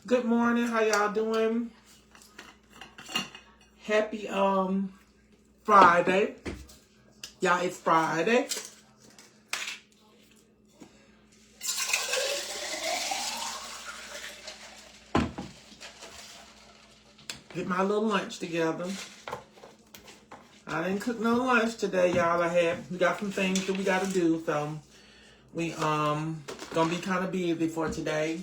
Good morning. How y'all doing? Happy Friday. Y'all, it's Friday. Get my little lunch together. I didn't cook no lunch today, y'all. We got some things that we gotta do, so we gonna be kind of busy for today.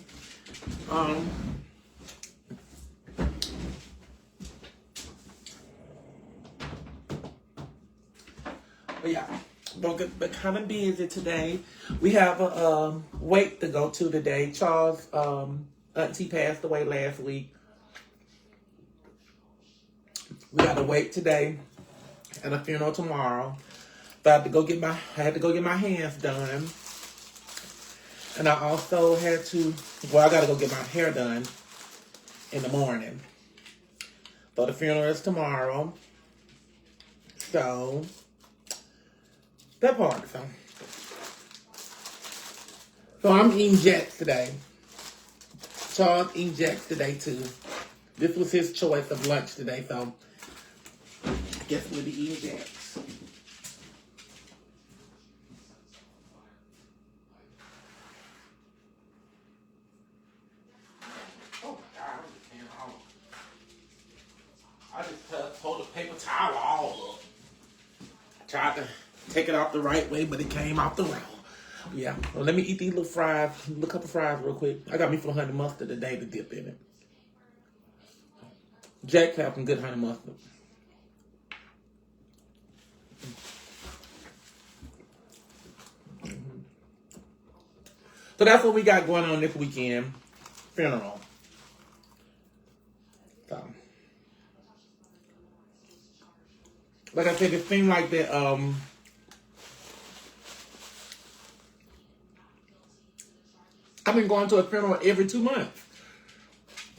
But yeah, but kind of busy today. We have a wake to go to today. Charles' auntie passed away last week. We got to wake today and a funeral tomorrow. So I had to go get my hands done. And I also I got to go get my hair done in the morning. So the funeral is tomorrow. So that part. So I'm eating Jets today. Charles eating Jets today too. This was his choice of lunch today, so I guess we'll be eating Jets. Oh my God, I just pulled the paper towel all up. I tried to take it off the right way, but it came off the wrong. Yeah, well, let me eat these little couple fries real quick. I got me some honey mustard today to dip in it. Jack have some good honey mustard. So that's what we got going on this weekend. Funeral. So, like I said, it seemed like that I've been going to a funeral every 2 months.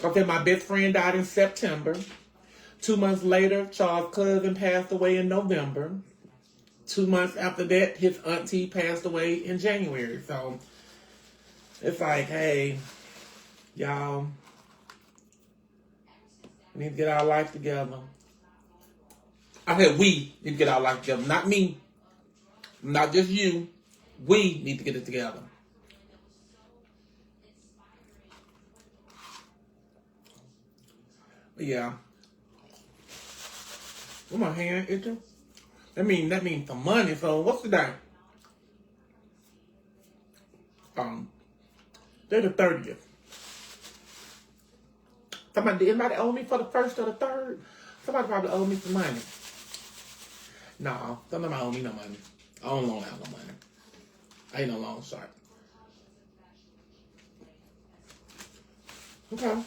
Okay, my best friend died in September. 2 months later, Charles' cousin passed away in November. 2 months after that, his auntie passed away in January. So it's like, hey, y'all, we need to get our life together. I said we need to get our life together. Not me. Not just you. We need to get it together. But yeah. Where my hand itching? That means some money. So what's the day? They're the 30th. Anybody owe me for the first or the third? Somebody probably owe me some money. No, somebody owe me no money. I don't loan out no money. I ain't no loan shark. Okay.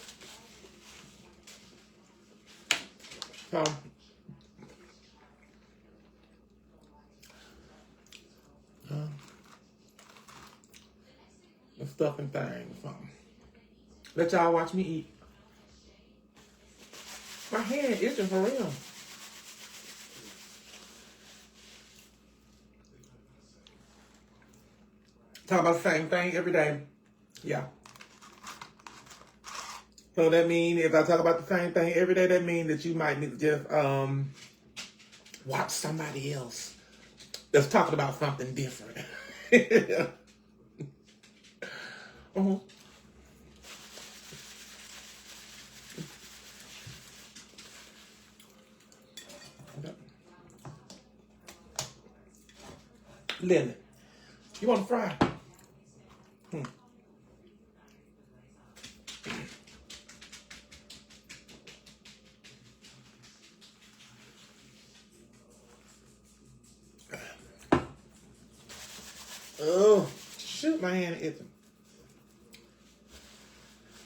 So the stuff and things. Let y'all watch me eat. My hand itching for real. Talk about the same thing every day. Yeah. So that means if I talk about the same thing every day, that means that you might need to just watch somebody else that's talking about something different. Uh-huh. Lily, you want to fry? Oh, shoot, my hand itching.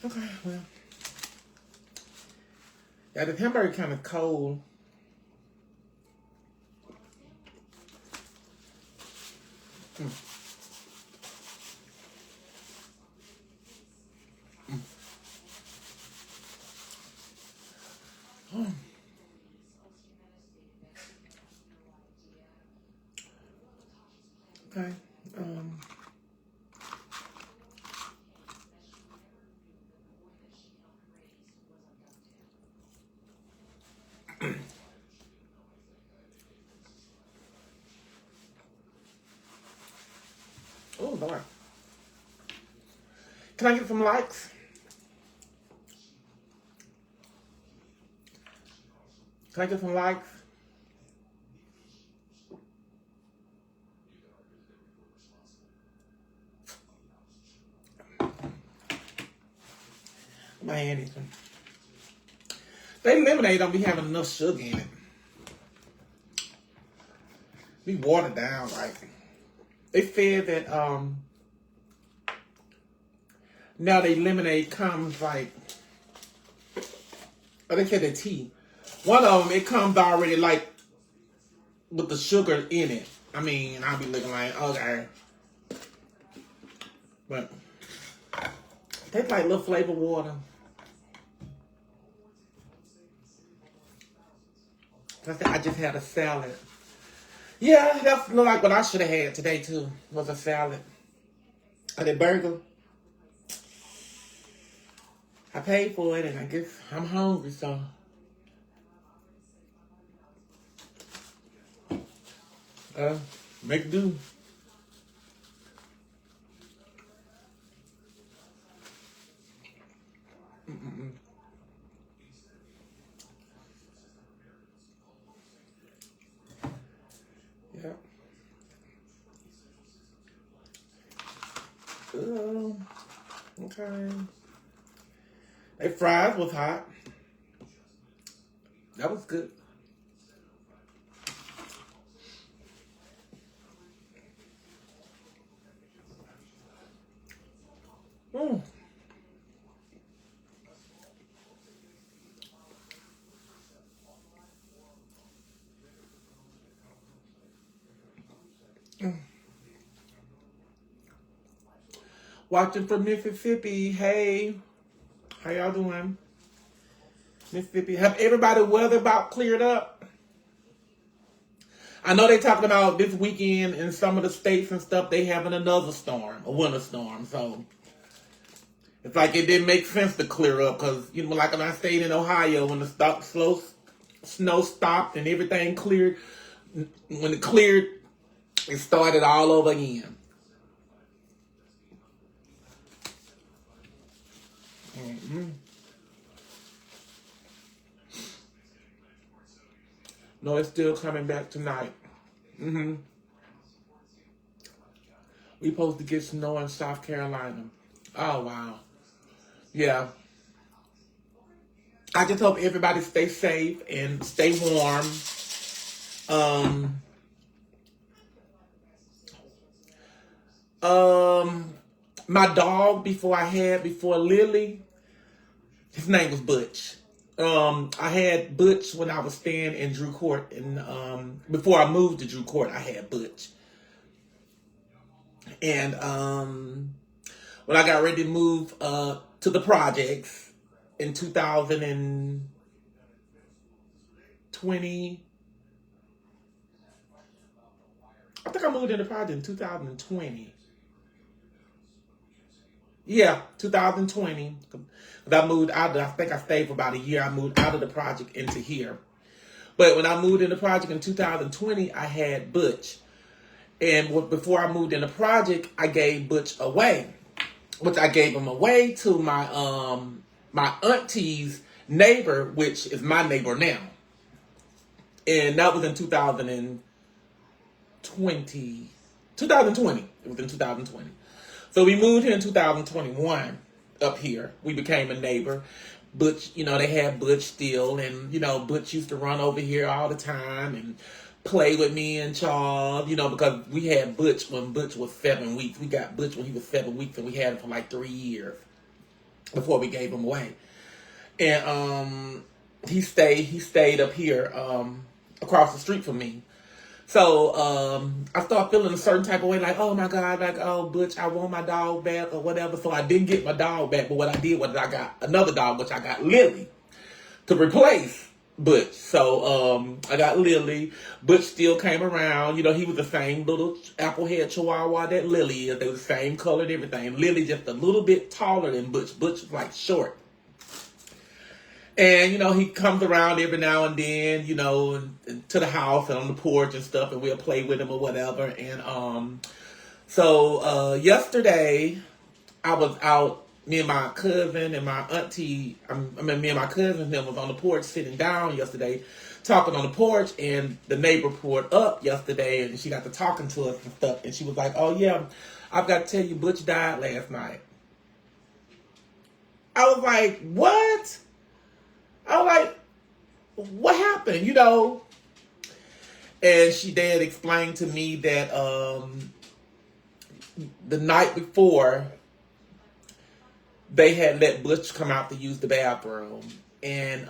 Okay, well. Yeah, the hamburger kind of cold. Okay. Oh, Lord. Can I get some likes? Can I get some likes? Man, they lemonade don't be having enough sugar in it. Be watered down, right? They said that now they lemonade comes like, oh, they said that tea. One of them, it comes already like with the sugar in it. I mean, I'll be looking like, okay. But tastes like little flavored water. I just had a salad. Yeah, that's like what I should have had today too. Was a salad. And a burger. I paid for it, and I guess I'm hungry, so. Make do. Yeah. Okay. Their fries was hot. That was good. Mm. Mm. Watching from Mississippi. Hey, how y'all doing? Mississippi. Have everybody weather about cleared up? I know they're talking about this weekend in some of the states and stuff, they having another storm, a winter storm. So it's like it didn't make sense to clear up because, you know, like when I stayed in Ohio, when the snow stopped and everything cleared, when it cleared, it started all over again. Mm-hmm. No, it's still coming back tonight. Mm-hmm. We supposed to get snow in South Carolina. Oh, wow. Yeah. I just hope everybody stay safe and stay warm. My dog before Lily, his name was Butch. I had Butch when I was staying in Drew Court, and before I moved to Drew Court, I had Butch. And when I got ready to move to the projects in 2020, I think I moved in the project in 2020. Yeah, 2020. I moved out. I think I stayed for about a year. I moved out of the project into here. But when I moved in the project in 2020, I had Butch. And before I moved in the project, I gave Butch away. Which I gave him away to my my auntie's neighbor, which is my neighbor now. And that was in 2020. 2020. It was in 2020. So we moved here in 2021 up here. We became a neighbor. Butch, you know, they had Butch still. And, you know, Butch used to run over here all the time and play with me and Charles, you know, because we had Butch when Butch was 7 weeks. We got Butch when he was 7 weeks, and we had him for like 3 years before we gave him away. And he stayed up here across the street from me. So I started feeling a certain type of way, like, oh my God, like, oh, Butch, I want my dog back or whatever. So I didn't get my dog back, but what I did was I got another dog, which I got Lily to replace Butch. So I got Lily. Butch still came around. You know, he was the same little applehead chihuahua that Lily is. They were the same color and everything. Lily just a little bit taller than Butch. Butch was like short. And, he comes around every now and then, and to the house and on the porch and stuff, and we'll play with him or whatever. And yesterday, I was out, me and my cousin and my auntie, me and my cousin then was on the porch sitting down yesterday, talking on the porch, and the neighbor pulled up yesterday, and she got to talking to us and stuff, and she was like, oh yeah, I've got to tell you, Butch died last night. I was like, what? I was like, what happened, And she did explain to me that the night before, they had let Butch come out to use the bathroom. And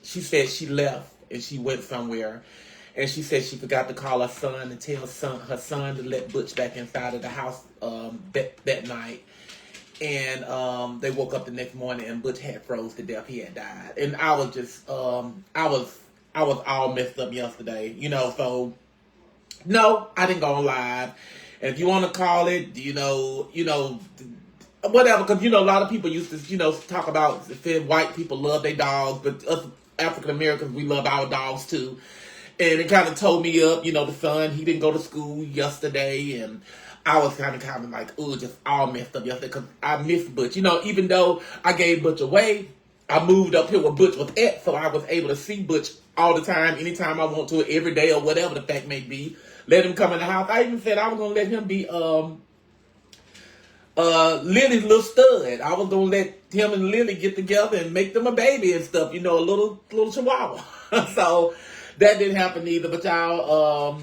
she said she left and she went somewhere. And she said she forgot to call her son and tell her son to let Butch back inside of the house that night. And they woke up the next morning and Butch had froze to death. He had died. And I was just, I was all messed up yesterday, so no, I didn't go on live. And if you want to call it, whatever, because, a lot of people used to, talk about saying white people love their dogs, but us African Americans, we love our dogs too. And it kind of told me up, the son, he didn't go to school yesterday, and I was kind of like, just all messed up yesterday, because I missed Butch. Even though I gave Butch away, I moved up here where Butch was at, so I was able to see Butch all the time, anytime I want to, every day or whatever the fact may be. Let him come in the house. I even said I was going to let him be Lily's little stud. I was going to let him and Lily get together and make them a baby and stuff, a little chihuahua. So that didn't happen either. But y'all,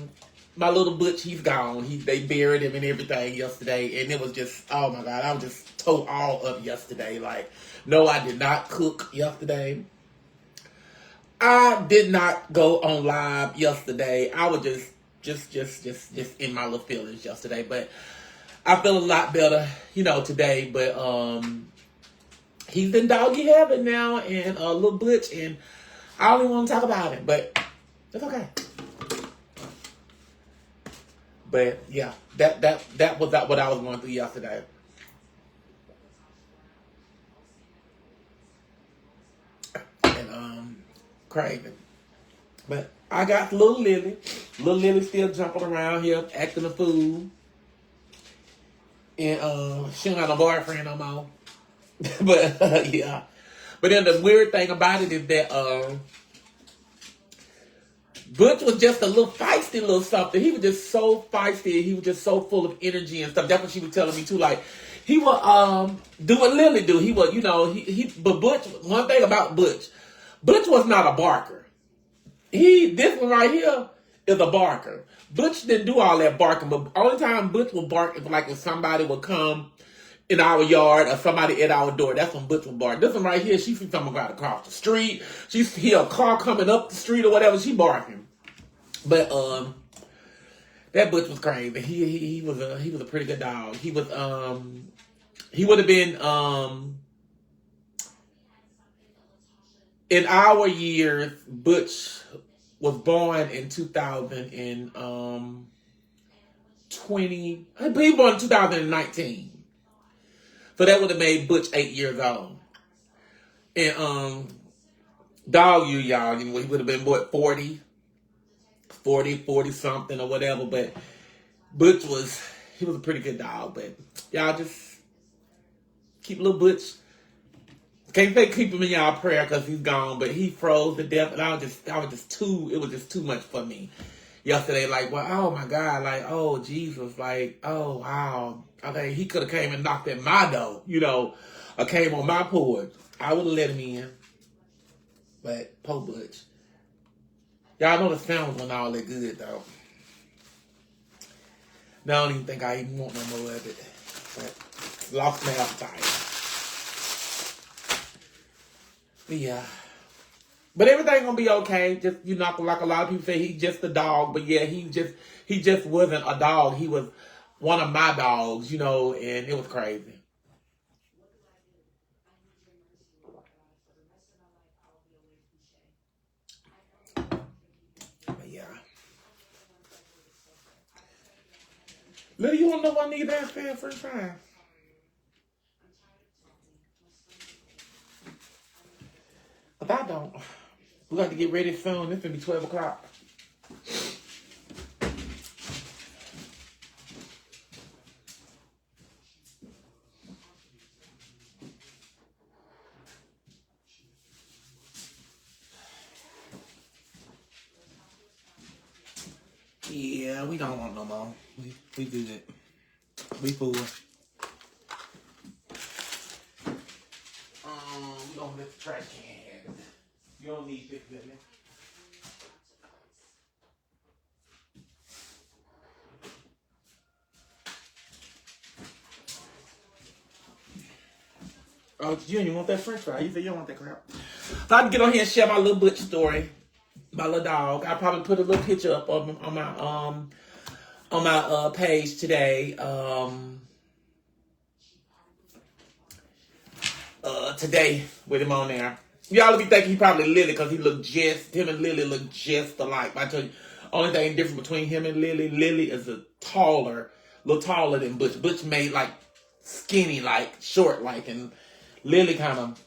my little Butch, he's gone. They buried him and everything yesterday. And it was just, oh my God, I was just tore all up yesterday. Like, no, I did not cook yesterday. I did not go on live yesterday. I was just in my little feelings yesterday. But I feel a lot better, today. But he's in doggy heaven now, and little Butch, and I don't even want to talk about it, but it's okay. But yeah, that was what I was going through yesterday. And crazy. But I got little Lily. Little Lily still jumping around here, acting a fool. And she don't have no boyfriend no more. But yeah. But then the weird thing about it is that Butch was just a little feisty little something. He was just so feisty. He was just so full of energy and stuff. That's what she was telling me too. Like, he would do what Lily do. He would, but Butch, one thing about Butch was not a barker. This one right here is a barker. Butch didn't do all that barking, but only time Butch would bark is like when somebody would come in our yard or somebody at our door. That's when Butch would bark. This one right here, she sees someone right across the street. She hear a car coming up the street or whatever, she barking. But that Butch was crazy. He was a pretty good dog. He would have been in our years. Butch was born in 2020. He was born in 2019. So that would have made Butch 8 years old. And dog y'all, he would have been what, 40 something or whatever. But Butch was a pretty good dog. But y'all just keep little Butch. Can't say keep him in y'all prayer because he's gone, but he froze to death, and it was just too much for me yesterday. Like, well, oh my God, like, oh Jesus, like, oh wow. I think he could have came and knocked at my door, or came on my porch. I would have let him in. But poor Butch. Y'all know the sound wasn't all that good though. Now I don't even think I even want no more of it. But lost my appetite. Yeah. But everything gonna be okay. Just, like a lot of people say, he's just a dog. But yeah, he just wasn't a dog. He was one of my dogs, and it was crazy. But yeah. Lily, you wanna know what I need that fan first time? But I don't. We got to get ready soon. It's gonna be 12 o'clock. Yeah, we don't want no more. We good. We full. We don't let the trash can. You don't need this, baby. Oh, you want that french fry? You said you don't want that crap. So I can get on here and share my little butch story. My little dog. I probably put a little picture up on my page today. Today with him on there. Y'all be thinking he probably Lily because him and Lily look just alike. I tell you, only thing different between him and Lily is a little taller than Butch. Butch made like skinny, like short, like, and Lily kind of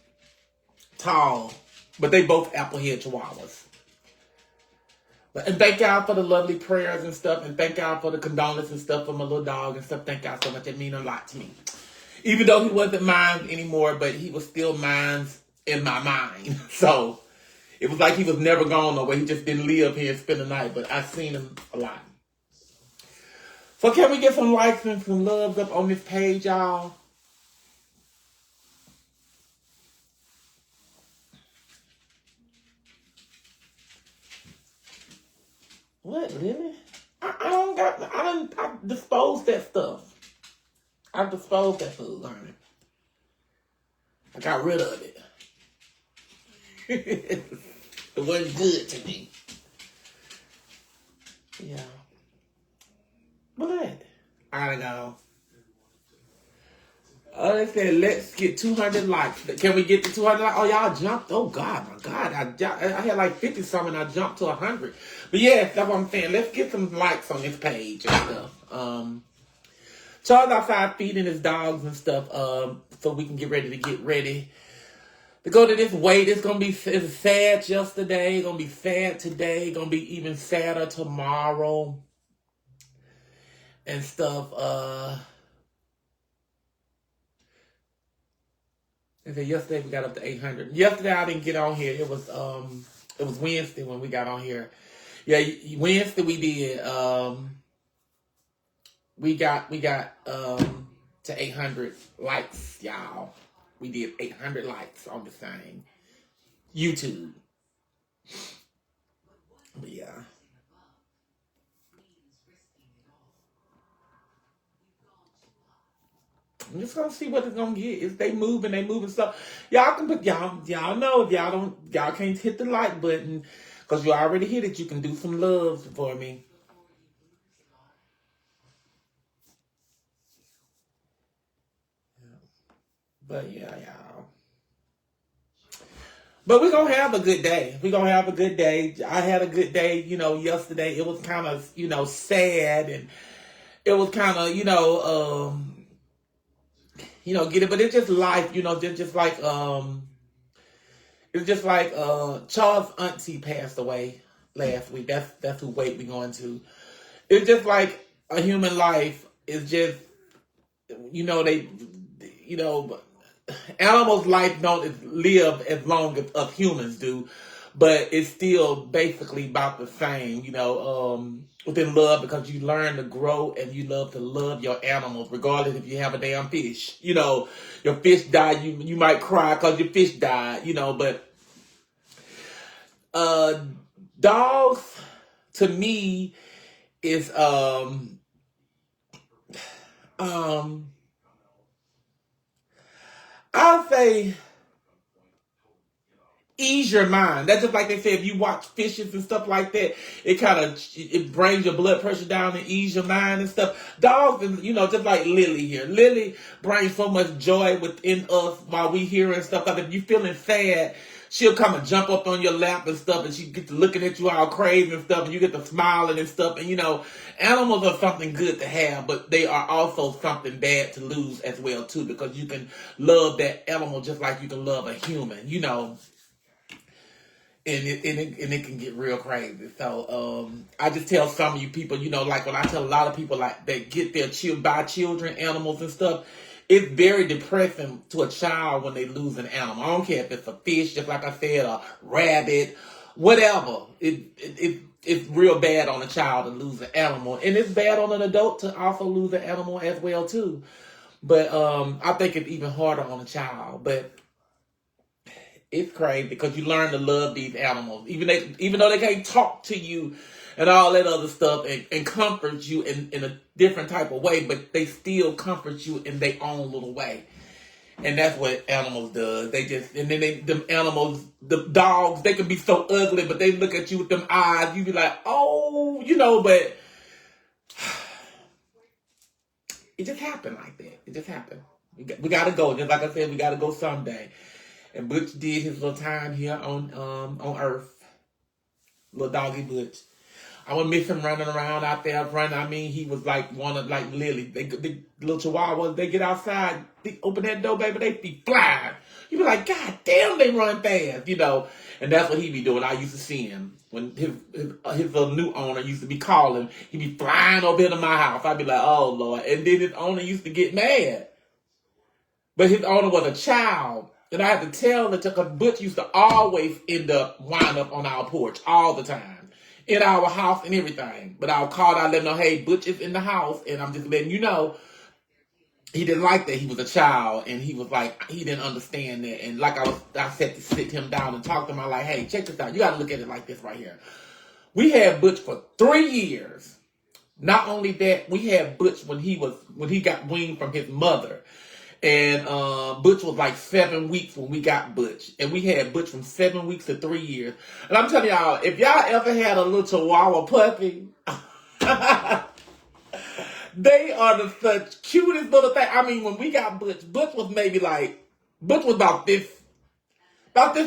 tall. But they both applehead chihuahuas. And thank y'all for the lovely prayers and stuff, and thank y'all for the condolences and stuff for my little dog and stuff. Thank y'all so much. It means a lot to me. Even though he wasn't mine anymore, but he was still mine in my mind. So it was like he was never gone nowhere. He just didn't live here and spend the night, but I've seen him a lot. So can we get some likes and some loves up on this page, y'all? What, really? I disposed that stuff. I disposed that food, honey. I got rid of it. It wasn't good to me. Yeah. What? I gotta go. They said, let's get 200 likes. Can we get to 200 likes? Oh, y'all jumped. Oh, God, my God. I had like 50 something. I jumped to 100. But yeah, that's what I'm saying. Let's get some likes on this page and stuff. Charles outside feeding his dogs and stuff, so we can get ready to go to this wait. It's sad yesterday, gonna be sad today, gonna be even sadder tomorrow and stuff. Yesterday we got up to 800. Yesterday I didn't get on here. It was Wednesday when we got on here. Yeah, Wednesday we did. We got to 800 likes, y'all. We did 800 likes on the thing. YouTube. But yeah. I'm just gonna see what it's gonna get. If they moving stuff. Y'all can put y'all know if y'all can't hit the like button because you already hit it. You can do some love for me. But yeah, y'all. But we're going to have a good day. We're going to have a good day. I had a good day, yesterday. It was kind of, sad. And it was kind of, get it. But it's just life, just like, it's just like Charles' auntie passed away last week. That's who wait we going to. It's just like a human life. It's just, animals' life don't live as long as humans do, but it's still basically about the same, within love, because you learn to grow and you love to love your animals, regardless if you have a damn fish. Your fish died, you might cry because your fish died, but dogs, to me, is I'll say ease your mind. That's just like they say, if you watch fishes and stuff like that, it brings your blood pressure down and ease your mind and stuff. Dogs, just like Lily here. Lily brings so much joy within us while we hear and stuff. Like if you feeling sad, she'll come and jump up on your lap and stuff, and she get to looking at you all crazy and stuff, and you get to smiling and stuff. And animals are something good to have, but they are also something bad to lose as well too, because you can love that animal just like you can love a human. and it can get real crazy. So I just tell some of you people, like when I tell a lot of people like that get their buy children animals and stuff, it's very depressing to a child when they lose an animal. I don't care if it's a fish, just like I said, a rabbit, whatever. It's real bad on a child to lose an animal, and it's bad on an adult to also lose an animal as well too. But I think it's even harder on a child. But it's crazy because you learn to love these animals, even though they can't talk to you and all that other stuff and comfort you in a different type of way, but they still comfort you in their own little way. And that's what animals does. And then them animals, the dogs, they can be so ugly, but they look at you with them eyes. You be like, oh, but it just happened like that. It just happened. We got to go. Just like I said, we got to go someday. And Butch did his little time here on Earth. Little doggy Butch. I would miss him running around out there running. I mean, he was like like Lily. The little chihuahuas, they get outside, they open that door, baby, they be flying. You be like, God damn, they run fast, And that's what he be doing. I used to see him. When his little new owner used to be calling, he'd be flying over into my house. I'd be like, oh, Lord. And then his owner used to get mad. But his owner was a child. And I had to tell that because Butch used to always wind up on our porch all the time. In our house and everything. But I'll call out, let him know, hey, Butch is in the house. And I'm just letting you know, he didn't like that. He was a child. And he was like, he didn't understand that. And like I said to sit him down and talk to him. I'm like, hey, check this out. You got to look at it like this right here. We had Butch for 3 years. Not only that, we had Butch when he got weaned from his mother. And Butch was like 7 weeks when we got Butch. And we had Butch from 7 weeks to 3 years. And I'm telling y'all, if y'all ever had a little chihuahua puppy, they are the such cutest little thing. I mean, when we got Butch was Butch was about this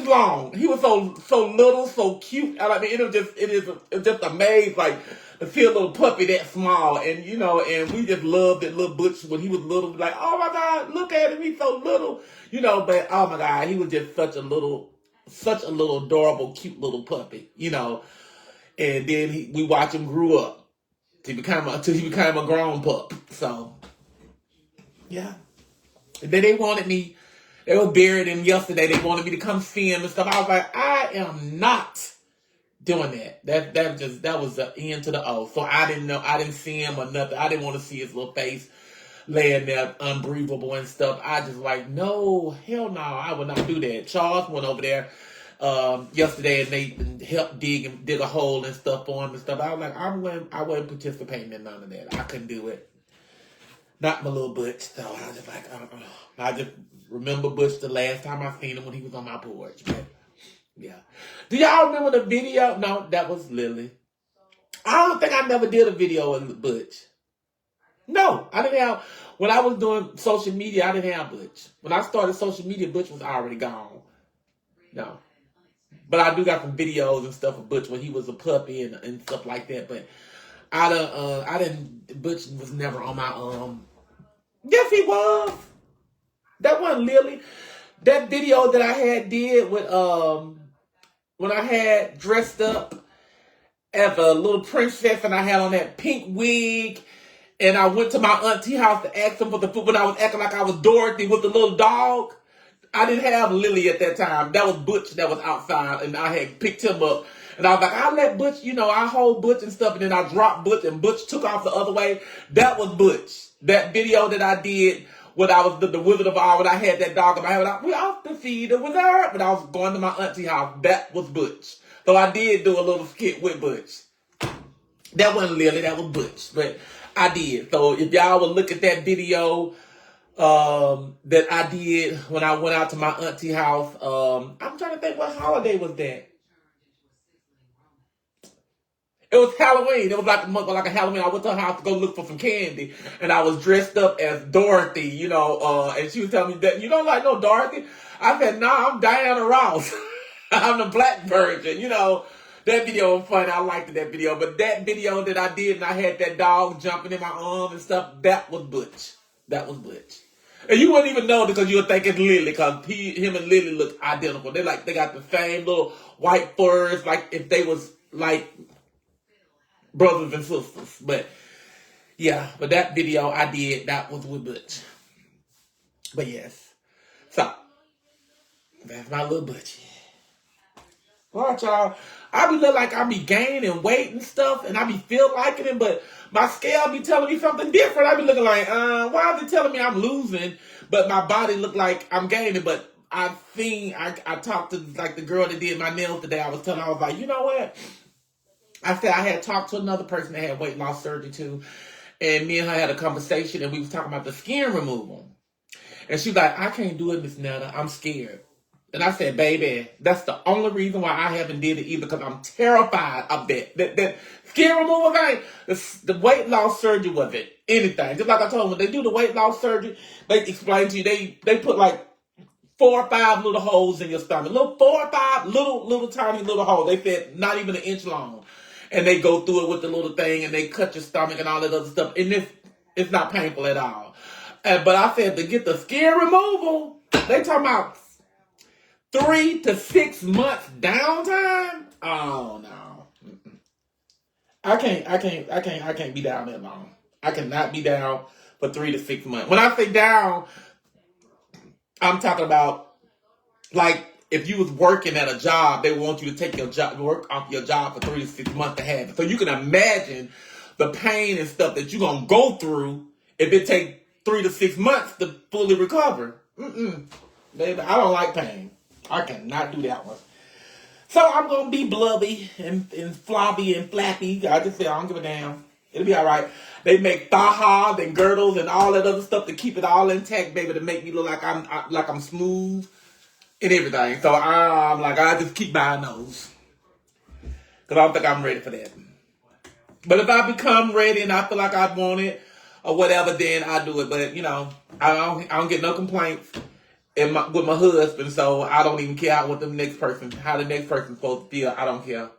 long. He was so little, so cute. I mean, it's just amazing, like to see a little puppy that small, and and we just loved that little Butch when he was little. Like, oh my God, look at him, he's so little, But oh my God, he was just such a little adorable, cute little puppy, And then we watch him grew up till he became a grown pup. So yeah, and then they wanted me. They were burying him yesterday. They wanted me to come see him and stuff. I was like, I am not doing that. That was the end to the O. So I didn't know. I didn't see him or nothing. I didn't want to see his little face laying there unbreathable and stuff. I just like, no, hell no, I would not do that. Charles went over there yesterday and they helped dig a hole and stuff for him and stuff. I was like, I wasn't participating in none of that. I couldn't do it. Not my little Butch. So I was just like, I just remember Butch the last time I seen him when he was on my porch. But yeah. Do y'all remember the video? No, that was Lily. I don't think I never did a video with Butch. No, I didn't have. When I was doing social media, I didn't have Butch. When I started social media, Butch was already gone. No. But I do got some videos and stuff of Butch when he was a puppy and stuff like that. But Butch was never on my Yes, he was. That wasn't Lily. That video that I had did with when I had dressed up as a little princess and I had on that pink wig and I went to my auntie house to ask them for the food when I was acting like I was Dorothy with the little dog. I didn't have Lily at that time. That was Butch that was outside and I had picked him up. And I was like, I'll let Butch, I hold Butch and stuff. And then I dropped Butch and Butch took off the other way. That was Butch. That video that I did when I was the Wizard of Oz, when I had that dog in my hand, we off to see the wizard. When I was going to my auntie house, that was Butch. So I did do a little skit with Butch. That wasn't Lily, that was Butch. But I did. So if y'all would look at that video that I did when I went out to my auntie house, I'm trying to think what holiday was that. It was Halloween. It was like a Halloween. I went to her house to go look for some candy. And I was dressed up as Dorothy, and she was telling me that, you don't like no Dorothy? I said, nah, I'm Diana Ross. I'm the black version, That video was funny. I liked that video. But that video that I did and I had that dog jumping in my arm and stuff, that was Butch. That was Butch. And you wouldn't even know because you would think it's Lily because him and Lily look identical. They got the same little white furs, like if they was like brothers and sisters. But yeah, but that video I did, that was with Butch. But yes. So, that's my little Butchie. Watch y'all. I be look like I be gaining weight and stuff, and I be feel liking it, but my scale be telling me something different. I be looking like, why is it telling me I'm losing, but my body look like I'm gaining? But I talked to like the girl that did my nails today. I was like, you know what? I said I had talked to another person that had weight loss surgery too, and me and her had a conversation, and we was talking about the skin removal. And she's like, I can't do it, Miss Netta. I'm scared. And I said, baby, that's the only reason why I haven't did it either, because I'm terrified of that. That skin removal thing, the weight loss surgery wasn't anything. Just like I told them, when they do the weight loss surgery, they explain to you, they put like 4 or 5 little holes in your stomach. 4 or 5 little tiny little holes. They said not even an inch long. And they go through it with the little thing, and they cut your stomach and all that other stuff. And it's not painful at all. But I said to get the skin removal, they talking about 3 to 6 months downtime. Oh no, I can't be down that long. I cannot be down for 3 to 6 months. When I say down, I'm talking about like if you was working at a job, they want you to take your job, work off your job for 3 to 6 months to have it. So you can imagine the pain and stuff that you're gonna go through if it takes 3 to 6 months to fully recover. Baby, I don't like pain. I cannot do that one. So I'm going to be blubby and floppy and flappy. I just say I don't give a damn. It'll be all right. They make thahas and girdles and all that other stuff to keep it all intact, baby, to make me look like I'm smooth and everything. So I'm like, I just keep buying those. Because I don't think I'm ready for that. But if I become ready and I feel like I want it or whatever, then I do it. But, you know, I don't get no complaints with my husband, so I don't even care how the next person's supposed to feel. I don't care.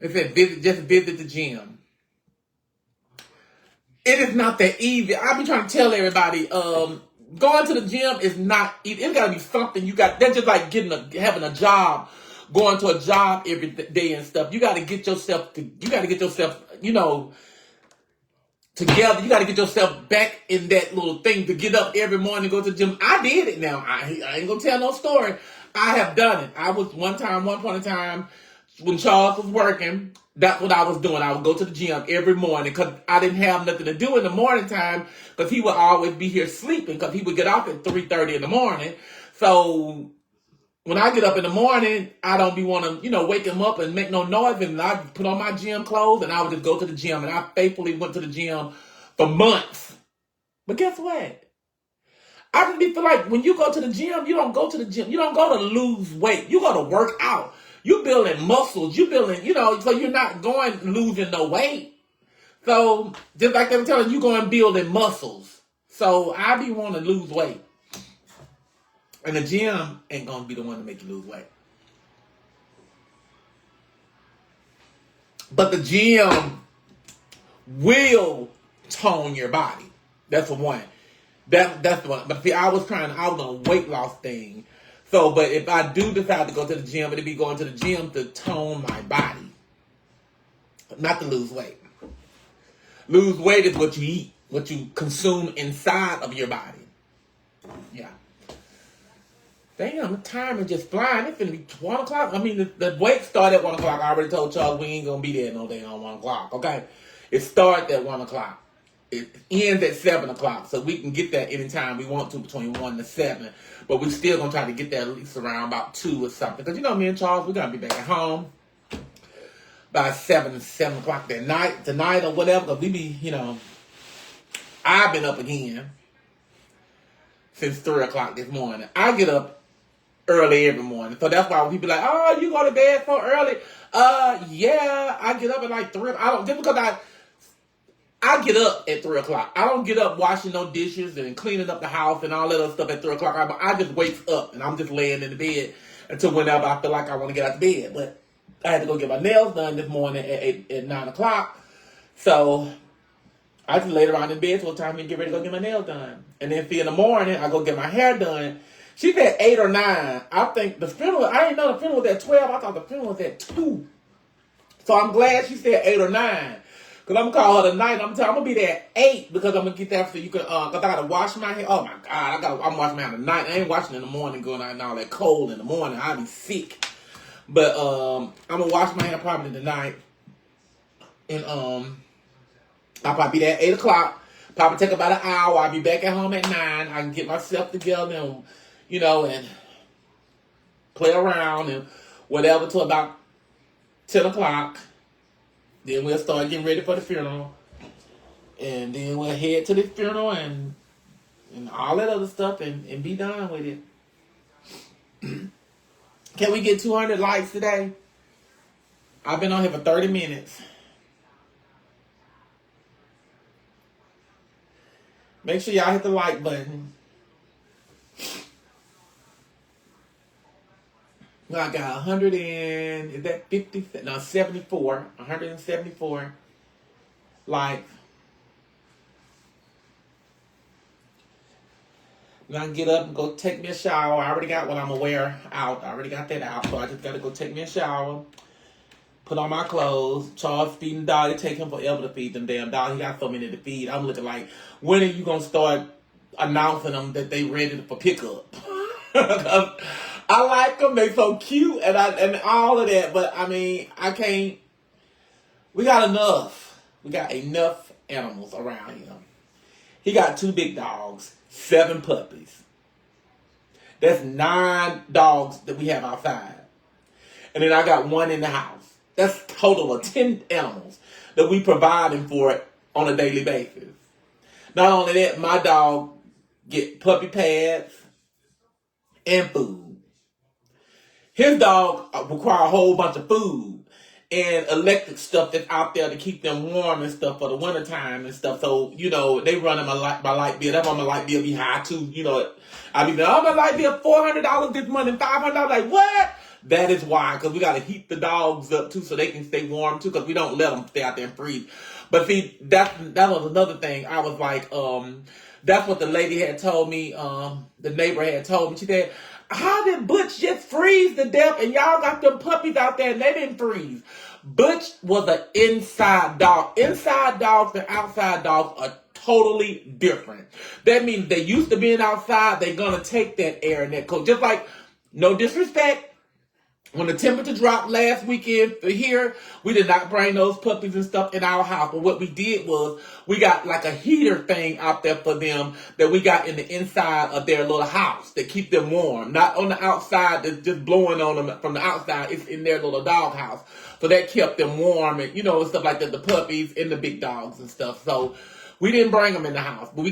It said just visit the gym. It is not that easy. I be trying to tell everybody, going to the gym is not easy. It's gotta be something you got. That's just like having a job, going to a job every day and stuff. You gotta get yourself together. You got to get yourself back in that little thing to get up every morning and go to the gym. I did it now. I ain't going to tell no story. I have done it. I was one point in time, when Charles was working, that's what I was doing. I would go to the gym every morning because I didn't have nothing to do in the morning time because he would always be here sleeping because he would get off at 3:30 in the morning. So when I get up in the morning, I don't be want to, wake him up and make no noise. And I put on my gym clothes and I would just go to the gym. And I faithfully went to the gym for months. But guess what? I just feel like when you go to the gym, you don't go to the gym. You don't go to lose weight. You go to work out. You building muscles. You building, so you're not going losing no weight. So just like they were telling you, going building muscles. So I be wanting to lose weight. And the gym ain't going to be the one to make you lose weight. But the gym will tone your body. That's the one. That's the one. But see, I was on a weight loss thing. So, but if I do decide to go to the gym, it'll be going to the gym to tone my body. Not to lose weight. Lose weight is what you eat. What you consume inside of your body. Yeah. Damn, the time is just flying. It's going to be 1 o'clock. I mean, the wait started at 1 o'clock. I already told y'all we ain't going to be there no day on 1 o'clock, okay? It starts at 1 o'clock. It ends at 7 o'clock, so we can get there anytime we want to between 1 to 7. But we're still going to try to get there at least around about 2 or something. Because, me and Charles, we're going to be back at home by 7 o'clock tonight or whatever. Because we be, I've been up again since 3 o'clock this morning. I get up early every morning. So that's why when people like, oh, you go to bed so early. Yeah, I get up at like 3. Just because I get up at 3 o'clock. I don't get up washing no dishes and cleaning up the house and all that other stuff at 3 o'clock. I just wake up and I'm just laying in the bed until whenever I feel like I want to get out of bed. But I had to go get my nails done this morning at 9 o'clock. So I just laid around in bed till time to get ready to go get my nails done. And then in the morning, I go get my hair done. She said 8 or 9. I think the funeral, I didn't know the funeral was at 12. I thought the funeral was at 2. So I'm glad she said 8 or 9. Because I'm going to call her tonight. I'm going to be there at 8 because I'm going to get that so you can, because I got to wash my hair. Oh my God, I'm washing my hair tonight. I ain't washing in the morning going out and all that cold in the morning. I'll be sick. But I'm going to wash my hair probably tonight. And I'll probably be there at 8 o'clock. Probably take about an hour. I'll be back at home at 9. I can get myself together and, and play around and whatever till about 10 o'clock. Then we'll start getting ready for the funeral. And then we'll head to the funeral and all that other stuff and be done with it. Can we get 200 likes today? I've been on here for 30 minutes. Make sure y'all hit the like button. I got 174 likes. Now I can get up and go take me a shower. I already got what I'm gonna wear out. I already got that out. So I just gotta go take me a shower. Put on my clothes. Charles feeding dog. It take him forever to feed them damn dog. He got so many to feed. I'm looking like, when are you gonna start announcing them that they ready for pickup? I like them. They so cute and all of that. But I mean, I can't. We got enough. We got enough animals around here. He got 2 big dogs, 7 puppies. That's 9 dogs that we have outside. And then I got 1 in the house. That's a total of 10 animals that we providing for it on a daily basis. Not only that, my dog get puppy pads and food. His dog require a whole bunch of food and electric stuff that's out there to keep them warm and stuff for the wintertime and stuff. So, they running my light bill. That's why my light bill be high too. I be like, oh, my light bill $400 this month and $500. Like, what? That is why, because we got to heat the dogs up too so they can stay warm too, because we don't let them stay out there and freeze. But see, that was another thing. I was like, that's what the lady had told me, the neighbor had told me. She said, how did Butch just freeze to death and y'all got them puppies out there and they didn't freeze? Butch was an inside dog. Inside dogs and outside dogs are totally different. That means they used to being outside, they're going to take that air and that cold. Just like, no disrespect, when the temperature dropped last weekend for here, we did not bring those puppies and stuff in our house. But what we did was we got like a heater thing out there for them that we got in the inside of their little house that keep them warm. Not on the outside that's just blowing on them from the outside. It's in their little dog house. So that kept them warm and, stuff like that, the puppies and the big dogs and stuff. So we didn't bring them in the house, but we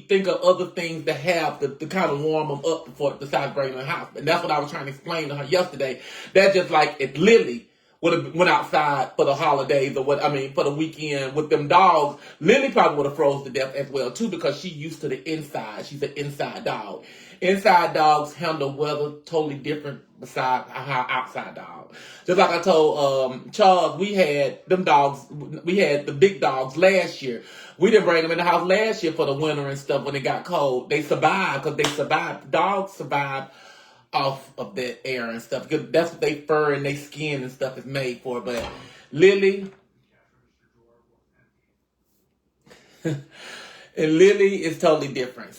think of other things that have to kind of warm them up besides bringing them in the house. And that's what I was trying to explain to her yesterday. That's just like if Lily would have went outside for the holidays or for the weekend with them dogs, Lily probably would have froze to death as well too because she's used to the inside. She's an inside dog. Inside dogs handle weather totally different besides how outside dogs. Just like I told Charles, we had the big dogs last year. We didn't bring them in the house last year for the winter and stuff when it got cold. They survived because they survived. Dogs survive off of that air and stuff because that's what they fur and their skin and stuff is made for. But Lily, and Lily is totally different.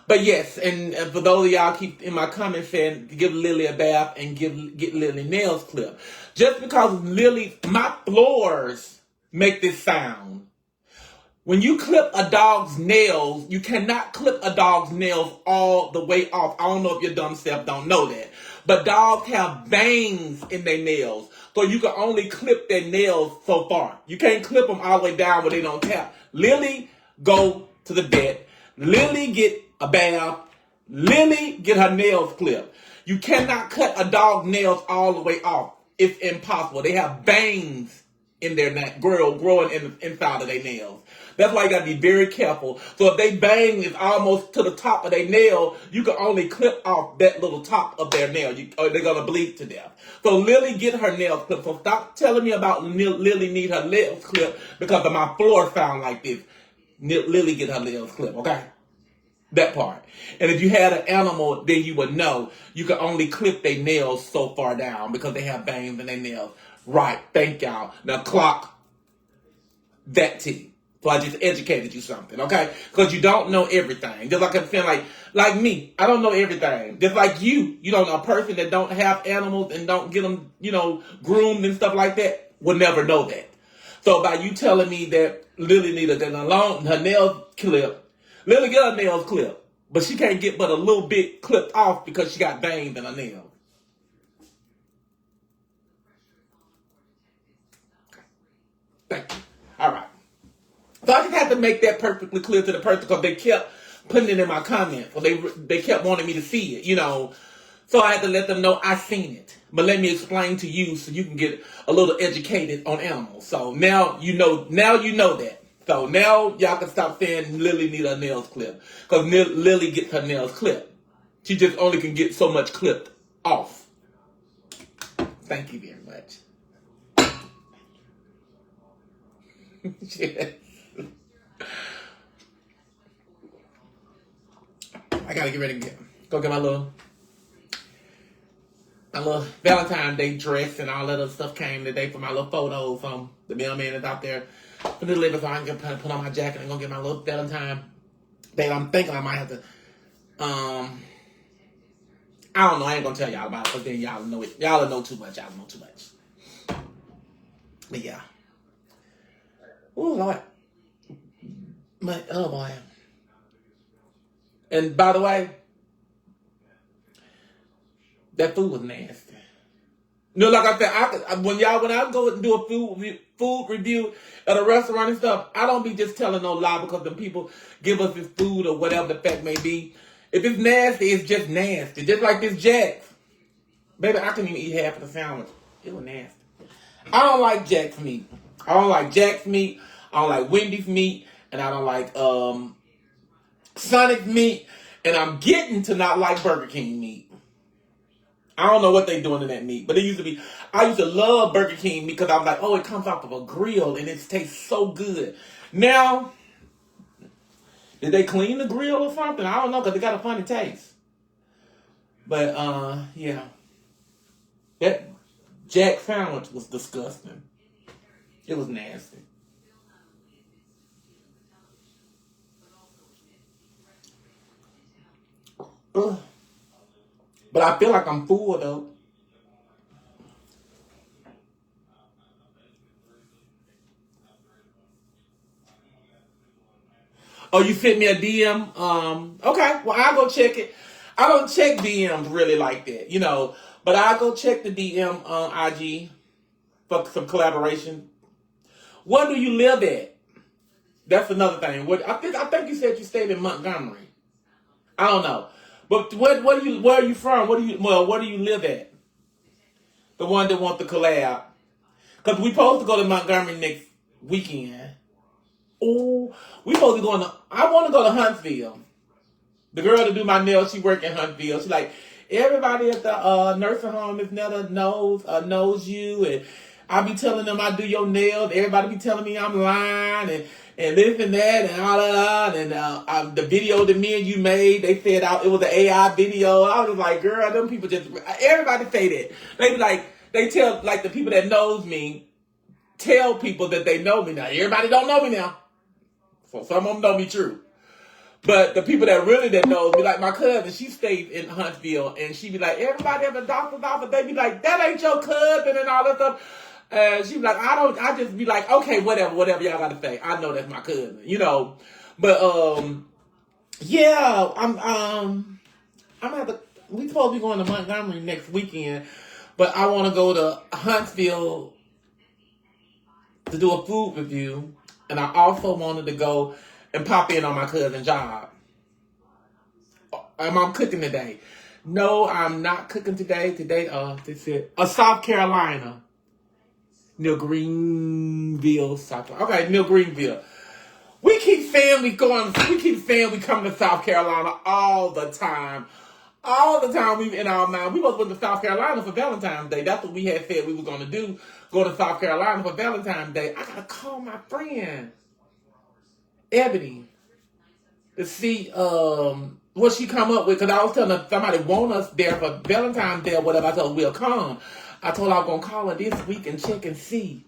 But yes, and for those of y'all keep in my comments saying give Lily a bath and get Lily nails clipped. Just because my floors make this sound. When you clip a dog's nails, you cannot clip a dog's nails all the way off. I don't know if your dumb self don't know that. But dogs have veins in their nails. So you can only clip their nails so far. You can't clip them all the way down where they don't tap. Lily, go to the vet. Lily, get a bath. Lily, get her nails clipped. You cannot cut a dog's nails all the way off. It's impossible. They have veins in their growing inside of their nails. That's why you gotta be very careful. So if they bang is almost to the top of their nail, you can only clip off that little top of their nail, or they're gonna bleed to death. So Lily get her nails clipped. So stop telling me about Lily need her nails clipped because of my floor sound like this. Lily get her nails clipped, okay? That part. And if you had an animal, then you would know you can only clip their nails so far down because they have bangs in their nails. Right, thank y'all. Now clock that T. So I just educated you something, okay? Because you don't know everything. Just like I'm saying, like me, I don't know everything. Just like you don't know, a person that don't have animals and don't get them, groomed and stuff like that will never know that. So by you telling me that Lily needed her nails clipped, Lily get her nails clipped, but she can't get but a little bit clipped off because she got bangs in her nails. Okay. Thank you. All right. So I just had to make that perfectly clear to the person because they kept putting it in my comments. Or they kept wanting me to see it, So I had to let them know I seen it. But let me explain to you so you can get a little educated on animals. So now you know that. So now y'all can stop saying Lily need her nails clipped. Because Lily gets her nails clipped. She just only can get so much clipped off. Thank you very much. Yes. I gotta get ready to go get my little Valentine's Day dress and all that other stuff came today for my little photos. The mailman is out there for the delivery, so I can put on my jacket and go get my little Valentine Day. I'm thinking I might have to. I don't know. I ain't gonna tell y'all about it, but then y'all know it. Y'all know too much. Y'all know too much. But yeah. Oh Lord. Oh boy. And by the way, that food was nasty. Like I said, when I go and do a food review at a restaurant and stuff, I don't be just telling no lie because the people give us this food or whatever the fact may be. If it's nasty, it's just nasty. Just like this Jack's. Baby, I couldn't even eat half of the sandwich. It was nasty. I don't like Jack's meat. I don't like Jack's meat. I don't like Wendy's meat. And I don't like Sonic's meat. And I'm getting to not like Burger King meat. I don't know what they're doing to that meat. But I used to love Burger King meat because I was like, oh, it comes off of a grill and it tastes so good. Now, did they clean the grill or something? I don't know because it got a funny taste. But, yeah. That Jack sandwich was disgusting. It was nasty. Ugh. But I feel like I'm full though. Oh, you sent me a DM? Okay, well I'll go check it. I don't check DMs really like that, but I'll go check the DM on IG for some collaboration. Where do you live at? That's another thing. I think you said you stayed in Montgomery. I don't know. But where are you from? Where do you live at? The one that wants the collab. Because we supposed to go to Montgomery next weekend. Oh, we supposed to go I want to go to Huntsville. The girl to do my nails, she work in Huntsville. She's like, everybody at the nursing home, Miss Netta knows you, and I be telling them I do your nails. Everybody be telling me I'm lying and this and that and all that. And the video that me and you made, they said it was an AI video. I was like, girl, them people everybody say that. They be like, they tell, like the people that knows me, tell people that they know me now. Everybody don't know me now. So some of them know me true. But the people that knows me, like my cousin, she stayed in Huntsville, and she be like, everybody at the doctor's office, they be like, that ain't your cousin and all that stuff. She be like, I just be like, okay, whatever y'all gotta say. I know that's my cousin, But yeah, I'm gonna have to. We supposed to be going to Montgomery next weekend, but I want to go to Huntsville to do a food review, and I also wanted to go and pop in on my cousin's job. I'm cooking today. No, I'm not cooking today. Today, this is South Carolina. Near Greenville, South Carolina. Okay, near Greenville. We keep saying we coming to South Carolina all the time. All the time we in our mind. We was went to South Carolina for Valentine's Day. That's what we had said we were going to do. Go to South Carolina for Valentine's Day. I got to call my friend, Ebony, to see what she come up with. Because I was telling her somebody want us there for Valentine's Day or whatever. I told her we'll come. I told her I was going to call her this week and check and see.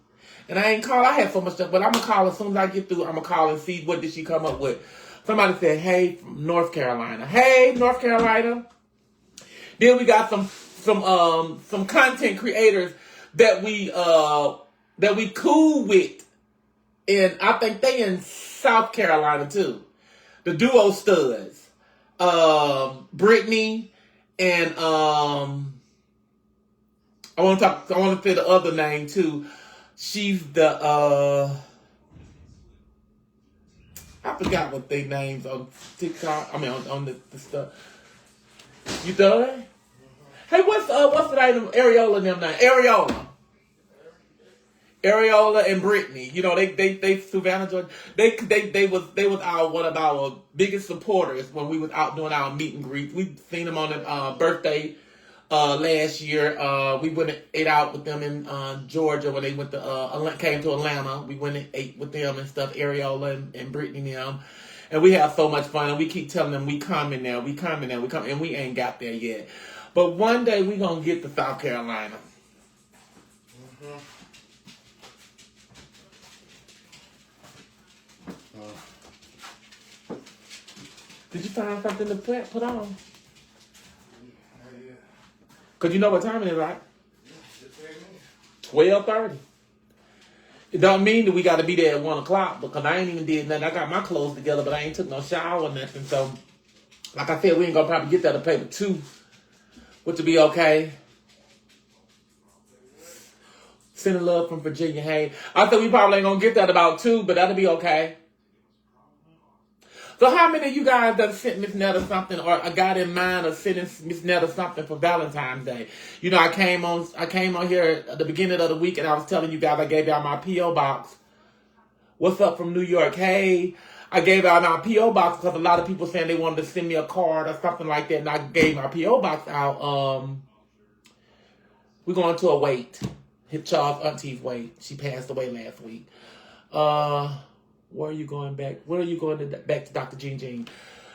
And I ain't call. I had so much stuff, but I'm going to call her as soon as I get through. I'm going to call and see what did she come up with. Somebody said, hey, from North Carolina. Hey, North Carolina. Then we got some content creators that we cool with. And I think they in South Carolina too. The duo studs. Brittany and I want to say the other name too. She's the I forgot what they names on TikTok. I mean on the stuff. You done? Hey, what's the name? Areola and them name? Areola and Brittany. You know, they Savannah, Georgia. They was our one of our biggest supporters when we was out doing our meet and greet. We seen them on the birthday last year. We went and ate out with them in Georgia when they went to came to Atlanta. We went and ate with them and stuff. Areola and Brittany and them. And we have so much fun, and we keep telling them we coming now, and we ain't got there yet. But one day we gonna get to South Carolina. Mm-hmm. Did you find something to put on? Cause you know what time it is, right? 12:30. It don't mean that we got to be there at 1 o'clock because I ain't even did nothing. I got my clothes together, but I ain't took no shower or nothing. So, like I said, we ain't gonna probably get there to paper 2, which will be okay. Sending love from Virginia. Hey, I think we probably ain't gonna get that about 2, but that'll be okay. So how many of you guys that sent Miss Netta something or got in mind of sending Miss Netta something for Valentine's Day? You know, I came on here at the beginning of the week and I was telling you guys I gave out my P.O. box. What's up from New York? Hey, I gave out my P.O. box because a lot of people saying they wanted to send me a card or something like that, and I gave my P.O. box out. We're going to a wait. Hit Charles' auntie's wait. She passed away last week. Where are you going back? Where are you going back to Dr. Jean Jean?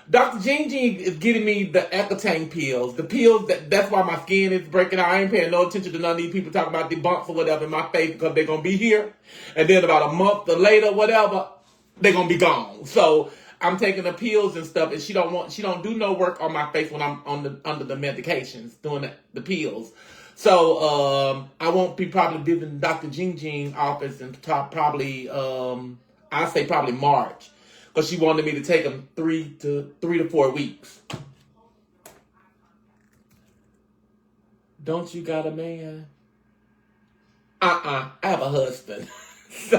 Dr. Jean Jean is getting me the Accutane pills. The pills, that's why my skin is breaking out. I ain't paying no attention to none of these people talking about the bumps or whatever in my face because they're going to be here. And then about a month or later, whatever, they're going to be gone. So I'm taking the pills and stuff, and she don't do no work on my face when I'm under the medications, doing the pills. So I won't be probably visiting Dr. Jean Jean office until probably I say probably March, because she wanted me to take them 3 to 4 weeks. Don't you got a man? I have a husband. So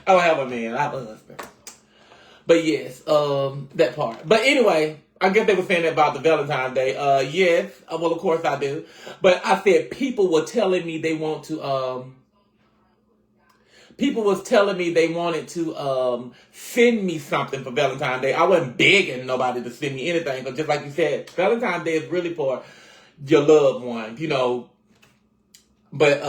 I don't have a man. I have a husband. But yes, that part. But anyway, I guess they were saying that about the Valentine's Day. Yes, well, of course I do. But I said people were telling me they want to. People was telling me they wanted to send me something for Valentine's Day. I wasn't begging nobody to send me anything, but just like you said, Valentine's Day is really for your loved one, you know. But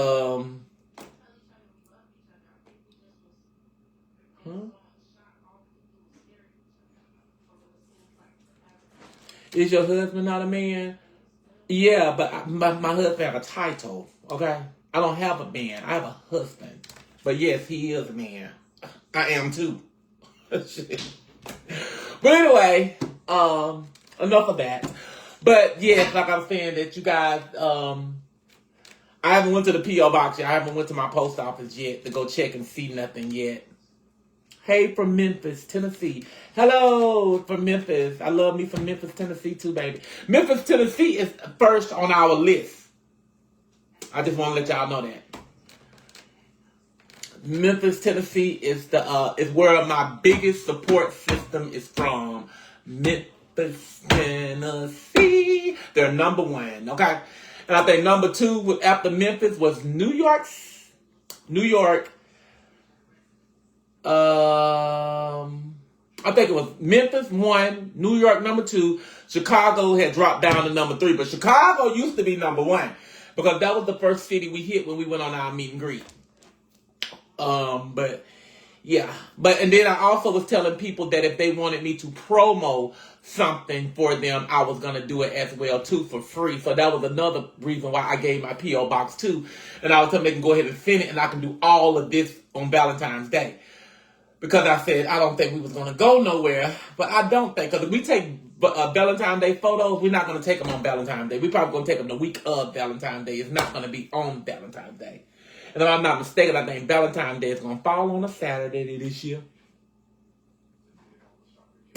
is your husband not a man? Yeah, but my husband have a title, okay? I don't have a man. I have a husband. But yes, he is a man. I am too. But anyway, enough of that. But yes, like I was saying that you guys, I haven't went to the P.O. box yet. I haven't went to my post office yet to go check and see nothing yet. Hey, from Memphis, Tennessee. Hello from Memphis. I love me from Memphis, Tennessee too, baby. Memphis, Tennessee is first on our list. I just want to let y'all know that. Memphis, Tennessee is where my biggest support system is from. Memphis, Tennessee. They're number 1, okay? And I think number 2 after Memphis was New York. I think it was Memphis 1, New York number 2. Chicago had dropped down to number 3, but Chicago used to be number 1 because that was the first city we hit when we went on our meet and greet. But yeah, and then I also was telling people that if they wanted me to promo something for them, I was gonna do it as well too for free. So that was another reason why I gave my PO box too, and I was telling them they can go ahead and send it, and I can do all of this on Valentine's Day. Because I said I don't think we was going to go nowhere. But I don't think. Because if we take Valentine's Day photos, we're not going to take them on Valentine's Day. We're probably going to take them the week of Valentine's Day. It's not going to be on Valentine's Day. And if I'm not mistaken, I think Valentine's Day is going to fall on a Saturday this year.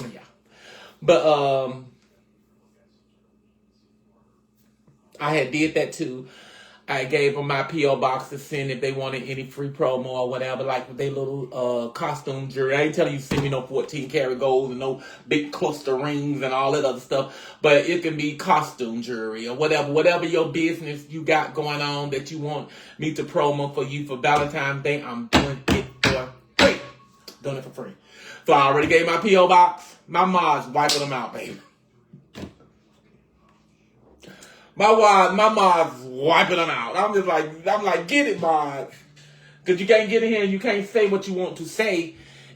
Yeah. But I had did that too. I gave them my P.O. box to send if they wanted any free promo or whatever, like with their little costume jewelry. I ain't telling you send me no 14 karat gold and no big cluster rings and all that other stuff, but it can be costume jewelry or whatever your business you got going on that you want me to promo for you for Valentine's Day. I'm doing it for free. Doing it for free. So I already gave my P.O. box. My mom's wiping them out, baby. My mom's wiping them out. I'm like, get it, Mom. Because you can't get in here and you can't say what you want to say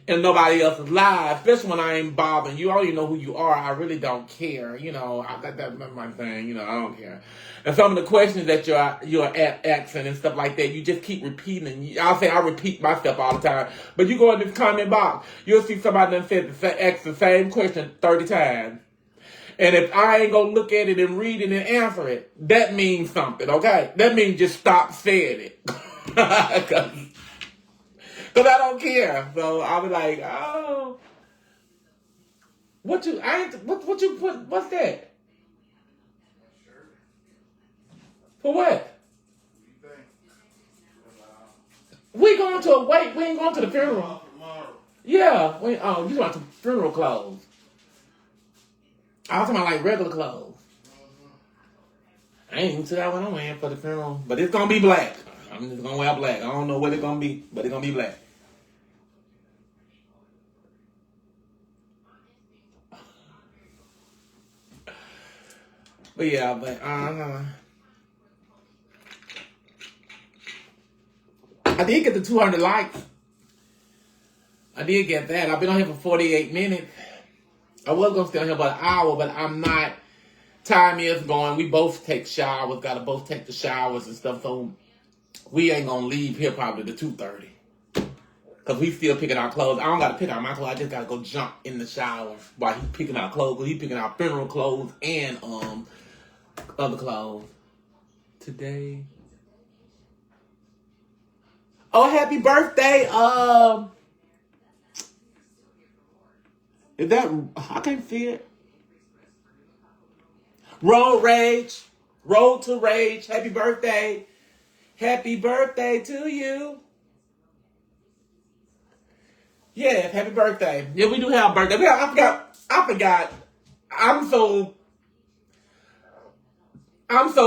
in nobody else's live, especially when I ain't bothering you. I don't even know who you are. I really don't care. You know, that's my thing. You know, I don't care. And some of the questions that you're asking and stuff like that, you just keep repeating. I'll say I repeat myself all the time. But you go in this comment box, you'll see somebody that asked the same question 30 times. And if I ain't gonna look at it and read it and answer it, that means something, okay? That means just stop saying it. Because I don't care. So I'll be like, oh. What you put, what's that? For what? We going to we ain't going to the funeral. Yeah, you want some funeral clothes. I was talking about like regular clothes. I ain't even see that one I'm wearing for the funeral. But it's going to be black. I'm just going to wear black. I don't know what it's going to be, but it's going to be black. But yeah, I did get the 200 likes. I did get that. I've been on here for 48 minutes. I was going to stay on here about an hour, but I'm not. Time is going. We both take showers. Got to both take the showers and stuff. So we ain't going to leave here probably to 2:30. Because we still picking out clothes. I don't got to pick out my clothes. I just got to go jump in the shower while he's picking out clothes. Because he's picking out funeral clothes and other clothes. Today. Oh, happy birthday. Is that, I can't see it. Road to Rage. Happy birthday. Happy birthday to you. Yeah, happy birthday. Yeah, we do have a birthday. I forgot. I'm so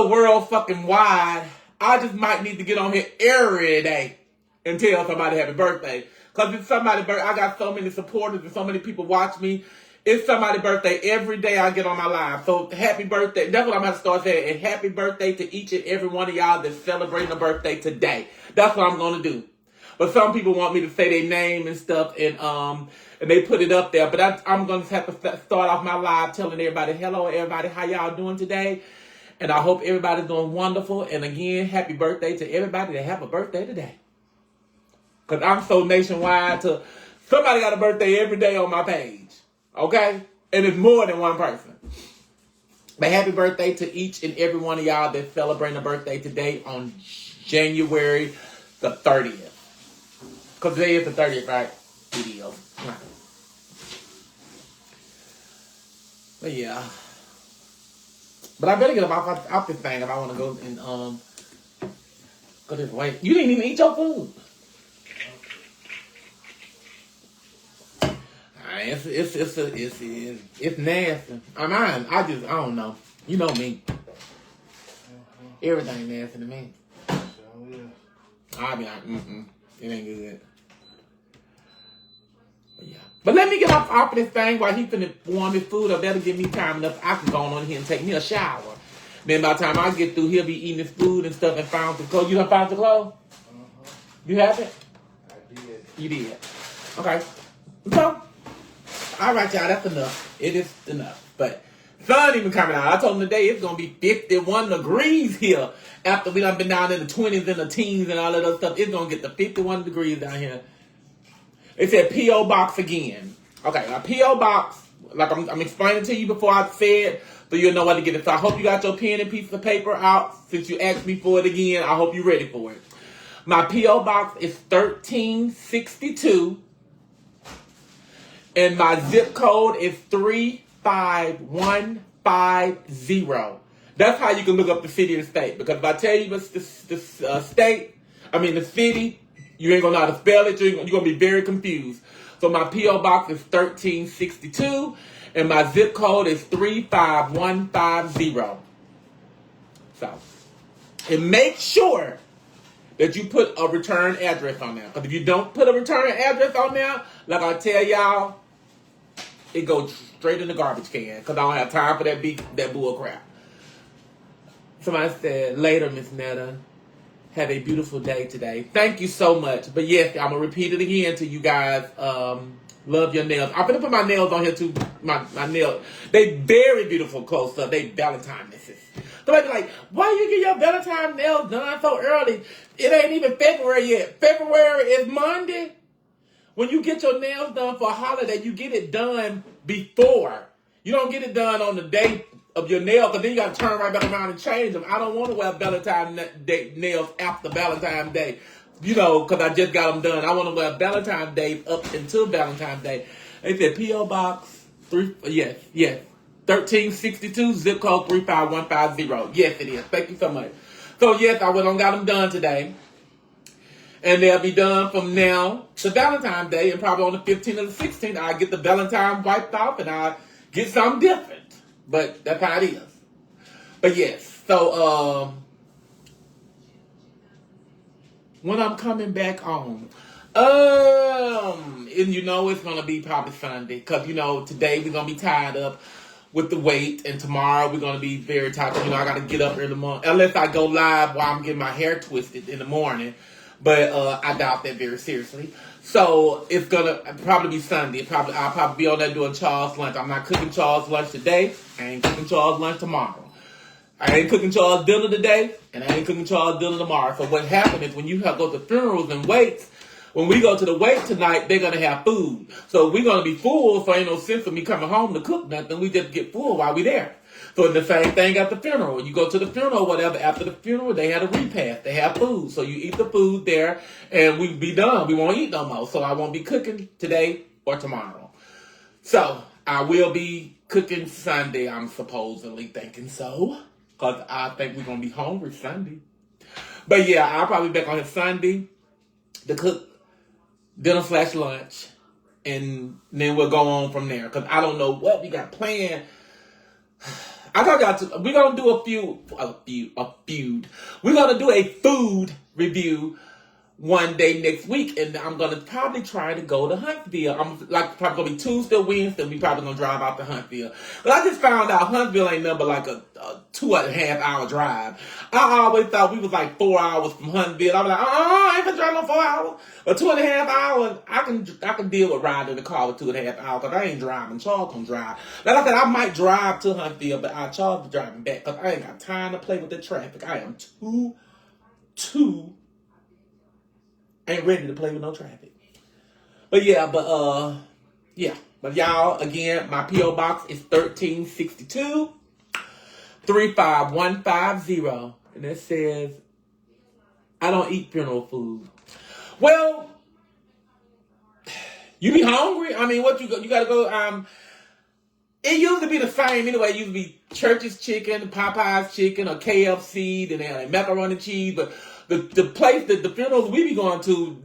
world fucking wide. I just might need to get on here every day and tell somebody happy birthday. Because it's somebody's birthday. I got so many supporters and so many people watch me. It's somebody's birthday every day I get on my live. So happy birthday. That's what I'm going to start saying. And happy birthday to each and every one of y'all that's celebrating a birthday today. That's what I'm going to do. But some people want me to say their name and stuff, and they put it up there. But I'm going to have to start off my live telling everybody, hello, everybody, how y'all doing today? And I hope everybody's doing wonderful. And again, happy birthday to everybody that have a birthday today. Because I'm so nationwide to somebody got a birthday every day on my page. Okay? And it's more than one person. But happy birthday to each and every one of y'all that's celebrating a birthday today on January the 30th. Because today is the 30th, right? Video. Right. But yeah. But I better get off this thing if I want to go and go this way. You didn't even eat your food. It's nasty. I don't know. You know me. Everything nasty to me. So, yeah. I'll be like, it ain't good. But yeah. But let me get off of this thing while he finna warm his food up. That'll give me time enough. I can go on here and take me a shower. Then by the time I get through, he'll be eating his food and stuff and found the clothes. You done found the clothes? Uh-huh. You have it? I did. You did. Okay. So, all right, y'all. That's enough. It is enough. But sun even coming out. I told him today it's going to be 51 degrees here. After we done been down in the 20s and the teens and all that other stuff, it's going to get to 51 degrees down here. It said P.O. Box again. Okay, now P.O. Box, like I'm explaining to you before I said, so you'll know what to get it. So I hope you got your pen and piece of paper out. Since you asked me for it again, I hope you're ready for it. My P.O. Box is 1362. And my zip code is 35150. That's how you can look up the city and state. Because if I tell you what's the state, the city, you ain't gonna know how to spell it. You're gonna be very confused. So my P.O. Box is 1362, and my zip code is 35150. So, and make sure that you put a return address on there. Because if you don't put a return address on there, like I tell y'all, it goes straight in the garbage can. Because I don't have time for that bull crap. Somebody said, later, Miss Netta. Have a beautiful day today. Thank you so much. But yes, I'm going to repeat it again to you guys. Love your nails. I'm going to put my nails on here too. My nails. They very beautiful close up. They Valentine misses. Somebody be like, why you get your Valentine nails done so early? It ain't even February yet. February is Monday. When you get your nails done for a holiday, you get it done before. You don't get it done on the day of your nail, because then you got to turn right back around and change them. I don't want to wear Valentine's Day nails after Valentine's Day, because I just got them done. I want to wear Valentine's Day up until Valentine's Day. They said P.O. Box 1362, zip code 35150. Yes, it is. Thank you so much. So yes, I went on got them done today. And they'll be done from now to Valentine's Day, and probably on the 15th or the 16th, I'll get the Valentine wiped off and I'll get something different. But that's how it is. But yes, so when I'm coming back home, and it's gonna be probably Sunday, because today we're gonna be tied up with the weight, and tomorrow we're gonna be very tired. I gotta get up in the morning, unless I go live while I'm getting my hair twisted in the morning. But I doubt that very seriously. So it's gonna probably be Sunday. I'll probably be on there doing Charles' lunch. I'm not cooking Charles' lunch today. I ain't cooking Charles' lunch tomorrow. I ain't cooking Charles' dinner today, and I ain't cooking Charles' dinner tomorrow. So what happened is when you go to funerals and wakes, when we go to the wake tonight, they're gonna have food. So we're gonna be full. So ain't no sense of me coming home to cook nothing. We just get full while we there. So the same thing at the funeral. You go to the funeral or whatever, after the funeral, they had a repast. They have food. So you eat the food there, and we be done. We won't eat no more. So I won't be cooking today or tomorrow. So I will be cooking Sunday, I'm supposedly thinking so. Because I think we're going to be hungry Sunday. But yeah, I'll probably be back on here Sunday to cook dinner/lunch. And then we'll go on from there. Because I don't know what we got planned. I thought we're gonna do a feud. We're gonna do a food review one day next week, and I'm gonna probably try to go to Huntsville. I'm probably gonna be Tuesday, Wednesday. We probably gonna drive out to Huntsville. But I just found out Huntsville ain't nothing but like a 2.5 hour drive. I always thought we was like 4 hours from Huntsville. I was like, I ain't gonna drive no 4 hours. But 2.5 hours, I can deal with riding in the car with 2.5 hours, because I ain't driving. Charles gonna drive. Like I said, I might drive to Huntsville, but Charles be driving back, because I ain't got time to play with the traffic. I am ain't ready to play with no traffic. But y'all, again, my P.O. Box is 1362 35150. And it says, I don't eat funeral food. Well, you be hungry? I mean, what you gotta go, it used to be the same anyway. It used to be Church's chicken, Popeye's chicken, or KFC, then they had like macaroni and cheese, but the place that the funerals we be going to,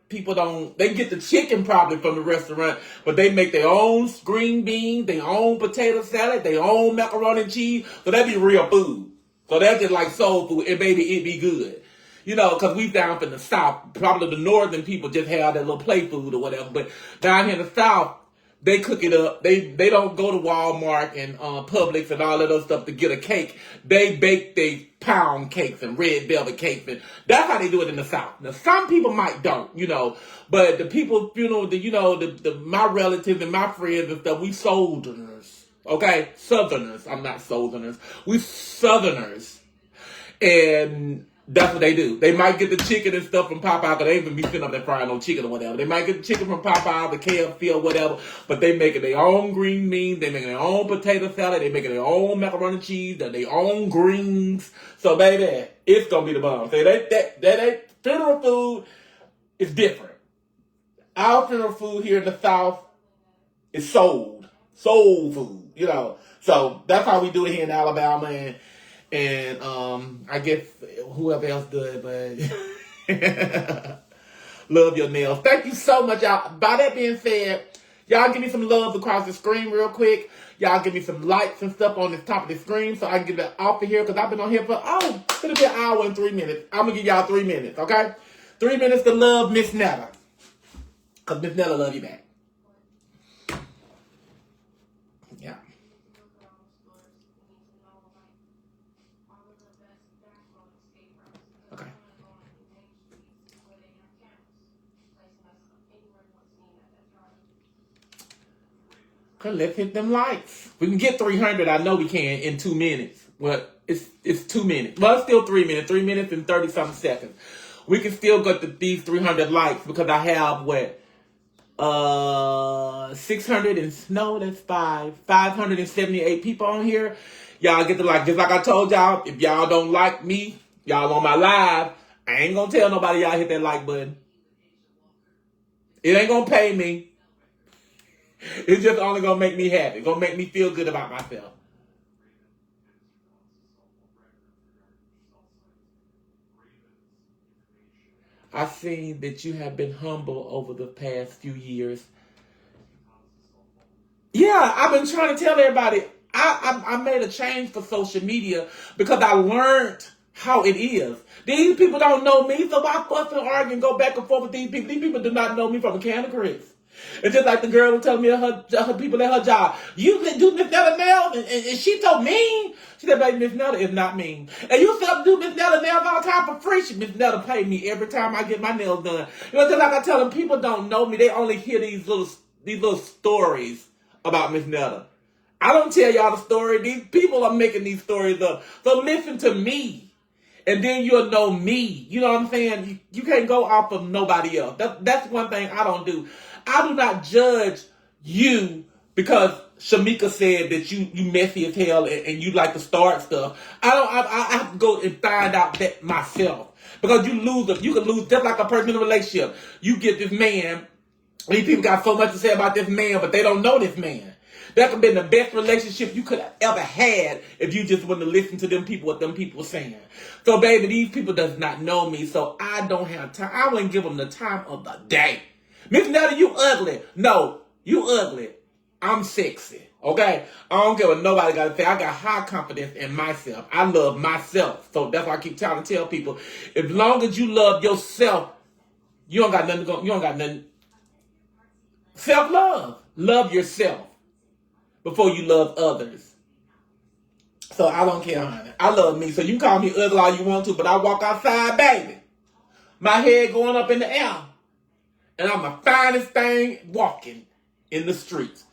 people don't get the chicken probably from the restaurant, but they make their own green beans, their own potato salad, their own macaroni and cheese. So that be real food. So that's just like soul food, and baby, it be good. You know, because we down in the South, probably the northern people just have that little play food or whatever. But down here in the South, they cook it up. They don't go to Walmart and Publix and all that other stuff to get a cake. They bake they pound cakes and red velvet cakes, and that's how they do it in the South. Now, some people might don't, you know, but the people, you know, my relatives and my friends and stuff, we Southerners, okay, Southerners. I'm not Southerners. We Southerners, and that's what they do. They might get the chicken and stuff from Popeye, because they ain't even be sitting up there frying no chicken or whatever. They might get the chicken from Popeye, the KFC or whatever, but they making their own green beans, they making their own potato salad, they making their own macaroni and cheese, their own greens. So baby, it's gonna be the bomb. See, that funeral food is different. Our funeral food here in the South is soul food, you know. So that's how we do it here in Alabama, and I guess whoever else do it, but love your nails. Thank you so much, y'all. By that being said, y'all give me some love across the screen real quick. Y'all give me some likes and stuff on the top of the screen so I can get it off of here, because I've been on here for, it's going to be an hour and 3 minutes. I'm going to give y'all 3 minutes, okay? 3 minutes to love Miss Netta, because Miss Netta love you back. Yeah. Okay. Okay, let's hit them likes. We can get 300. I know we can in 2 minutes. Well, it's 2 minutes. Well, it's still 3 minutes. 3 minutes and 30-something seconds. We can still get these 300 likes, because I have, 600 and, no, that's 578 people on here. Y'all get the like. Just like I told y'all, if y'all don't like me, y'all on my live, I ain't gonna tell nobody y'all hit that like button. It ain't gonna pay me. It's just only gonna make me happy. It's gonna make me feel good about myself. I've seen that you have been humble over the past few years. Yeah, I've been trying to tell everybody. I made a change for social media because I learned how it is. These people don't know me, so I fuss and argue and go back and forth with these people. These people do not know me from a can of grits. It's just like the girl was telling me her people at her job, you can do Miss Netta nails, and she so mean. She said, baby, Miss Netta is not mean. And you still do Miss Netta nails all the time for free. Miss Netta pay me every time I get my nails done. You know, just like I tell them, people don't know me. They only hear these little stories about Miss Netta. I don't tell y'all the story. These people are making these stories up. So listen to me, and then you'll know me. You know what I'm saying? You can't go off of nobody else. That's one thing I don't do. I do not judge you because Shamika said that you messy as hell and you like to start stuff. I have to go and find out that myself. Because you can lose just like a person in a relationship. You get this man, these people got so much to say about this man, but they don't know this man. That could have been the best relationship you could have ever had if you just wouldn't have listened to them people, what them people were saying. So, baby, these people does not know me, so I don't have time. I wouldn't give them the time of the day. Miss Netta, you ugly. No, you ugly. I'm sexy. Okay? I don't care what nobody got to say. I got high confidence in myself. I love myself. So that's why I keep trying to tell people, as long as you love yourself, you don't got nothing to go. You don't got nothing. Self-love. Love yourself before you love others. So I don't care, honey. I love me. So you can call me ugly all you want to, but I walk outside, baby. My head going up in the air. And I'm the finest thing walking in the streets.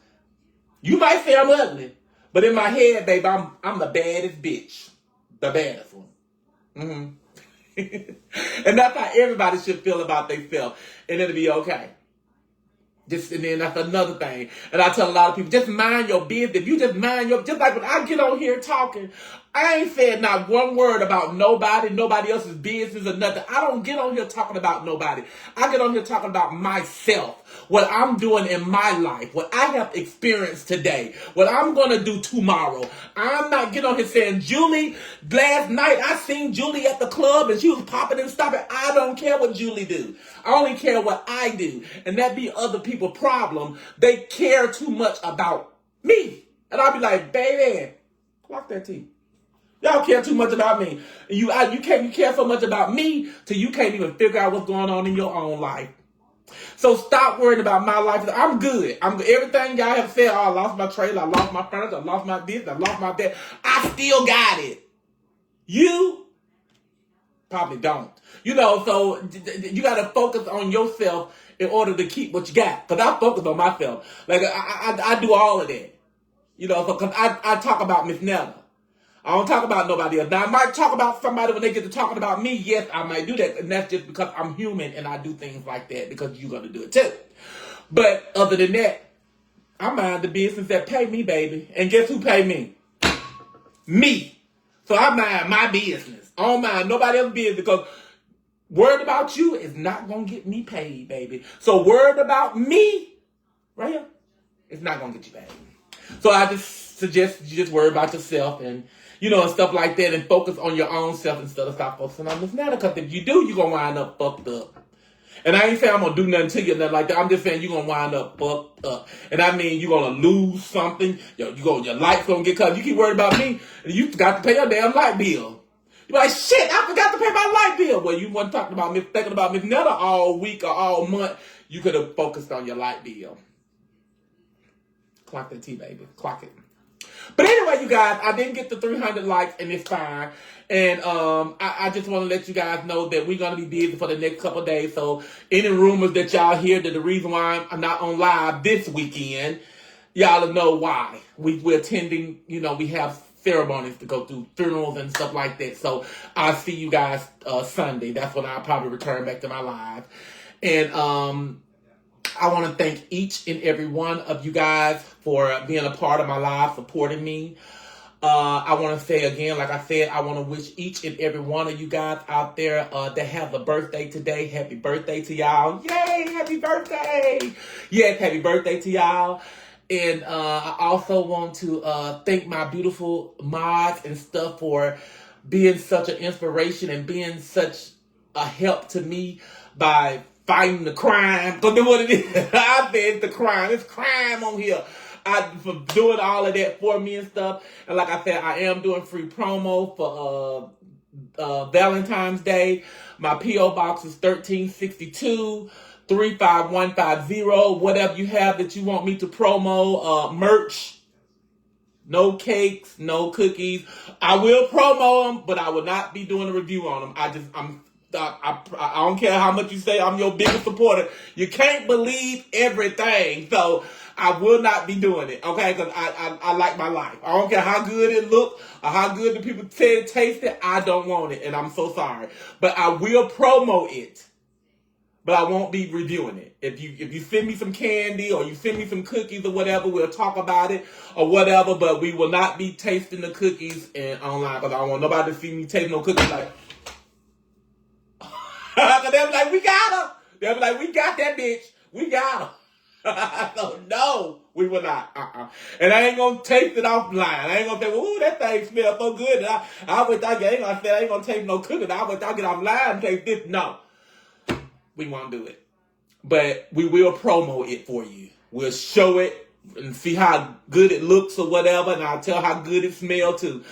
You might say I'm ugly, but in my head, baby, I'm the baddest bitch. The baddest one. And that's how everybody should feel about themselves. And it'll be okay. And then that's another thing. And I tell a lot of people, just mind your business. If you just just like when I get on here talking, I ain't said not one word about nobody else's business or nothing. I don't get on here talking about nobody. I get on here talking about myself, what I'm doing in my life, what I have experienced today, what I'm going to do tomorrow. I'm not getting on here saying, Julie, last night I seen Julie at the club and she was popping and stopping. I don't care what Julie do. I only care what I do. And that be other people's problem. They care too much about me. And I'll be like, baby, clock that tea. Y'all care too much about me. You care so much about me till you can't even figure out what's going on in your own life. So stop worrying about my life. I'm good. Everything y'all have said. Oh, I lost my trailer. I lost my furniture. I lost my this. I lost my that. I still got it. You probably don't. So you got to focus on yourself in order to keep what you got. Because I focus on myself. Like, I do all of that. Because I talk about Miss Netta. I don't talk about nobody else. Now, I might talk about somebody when they get to talking about me. Yes, I might do that. And that's just because I'm human and I do things like that because you're going to do it too. But other than that, I mind the business that pay me, baby. And guess who pay me? Me. So I mind my business. I don't mind nobody else's business because worried about you is not going to get me paid, baby. So worried about me, right here, it's not going to get you paid. So I just suggest you just worry about yourself and stuff like that and focus on your own self instead of stop focusing on this Netta. Because if you do, you're going to wind up fucked up. And I ain't saying I'm going to do nothing to you or nothing like that. I'm just saying you're going to wind up fucked up. And I mean, you're going to lose something. Your light's going to get cut. You keep worried about me, and you forgot to pay your damn light bill. You're like, shit, I forgot to pay my light bill. Well, you weren't thinking about Miss Netta all week or all month. You could have focused on your light bill. Clock that T, baby. Clock it. But anyway, you guys, I didn't get the 300 likes, and it's fine. And I just want to let you guys know that we're going to be busy for the next couple of days. So any rumors that y'all hear that the reason why I'm not on live this weekend, y'all know why. We're attending, we have ceremonies to go through, funerals and stuff like that. So I'll see you guys Sunday. That's when I'll probably return back to my live. And I want to thank each and every one of you guys for being a part of my live, supporting me. I want to say again, like I said, I want to wish each and every one of you guys out there that have a birthday today. Happy birthday to y'all. Yay, happy birthday. Yes, happy birthday to y'all. And I also want to thank my beautiful mods and stuff for being such an inspiration and being such a help to me by fighting the crime. Because that's what it is. I said it's the crime. It's crime on here. For doing all of that for me and stuff. And like I said, I am doing free promo for Valentine's Day. My P.O. Box is 1362 35150. Whatever you have that you want me to promo, merch. No cakes, no cookies. I will promo them, but I will not be doing a review on them. I don't care how much you say I'm your biggest supporter. You can't believe everything. So I will not be doing it, okay? Because I like my life. I don't care how good it looks or how good the people say it tasted. I don't want it, and I'm so sorry. But I will promo it. But I won't be reviewing it. If you send me some candy or you send me some cookies or whatever, we'll talk about it or whatever. But we will not be tasting the cookies and online because I don't want nobody to see me tasting no cookies like. Because they'll be like, we got her. They'll be like, we got that bitch. We got her. So, no, we will not. And I ain't going to taste it offline. I ain't going to say, ooh, that thing smells so good. I ain't going to taste no cookies. I get offline and taste this. No. We won't do it. But we will promo it for you. We'll show it and see how good it looks or whatever. And I'll tell how good it smells too.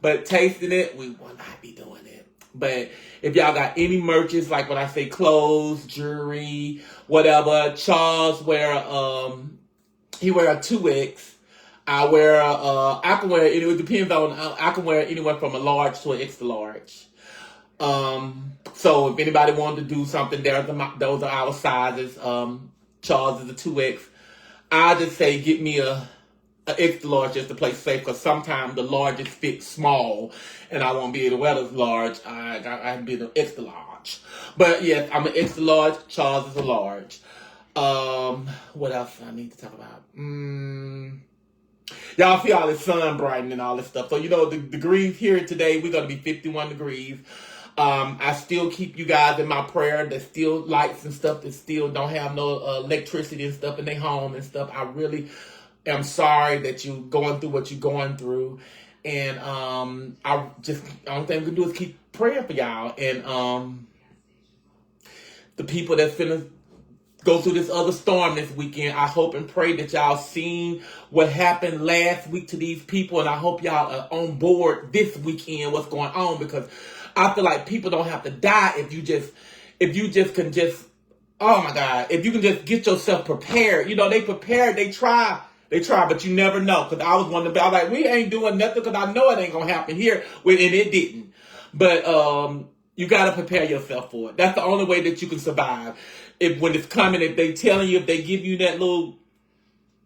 But tasting it, we will not be doing it. But if y'all got any merches, like when I say clothes, jewelry, whatever, Charles he wear a 2X. I can wear, it depends on, I can wear anywhere from a large to an extra large. So if anybody wanted to do something, those are our sizes. Charles is a 2X. I just say get me a extra large just to play safe because sometimes the largest fit small and I won't be able to wear this large. I have to be the extra large. But yes, I'm an extra large. Charles is a large. What else I need to talk about? Y'all see all this sun brightening and all this stuff. So the degrees here today, we're going to be 51 degrees. I still keep you guys in my prayer. There's still lights and stuff that still don't have no electricity and stuff in their home and stuff. I really am sorry that you're going through what you're going through. And the only thing we can do is keep praying for y'all. And the people that's finna go through this other storm this weekend. I hope and pray that y'all seen what happened last week to these people, and I hope y'all are on board this weekend what's going on, because I feel like people don't have to die if you just can just, oh my God, if you can just get yourself prepared. You know, they prepared, they try, but you never know. Because I was one of the, I was like, we ain't doing nothing because I know it ain't gonna happen here, and it didn't. But you got to prepare yourself for it. That's the only way that you can survive. If when it's coming, if they telling you, if they give you that little,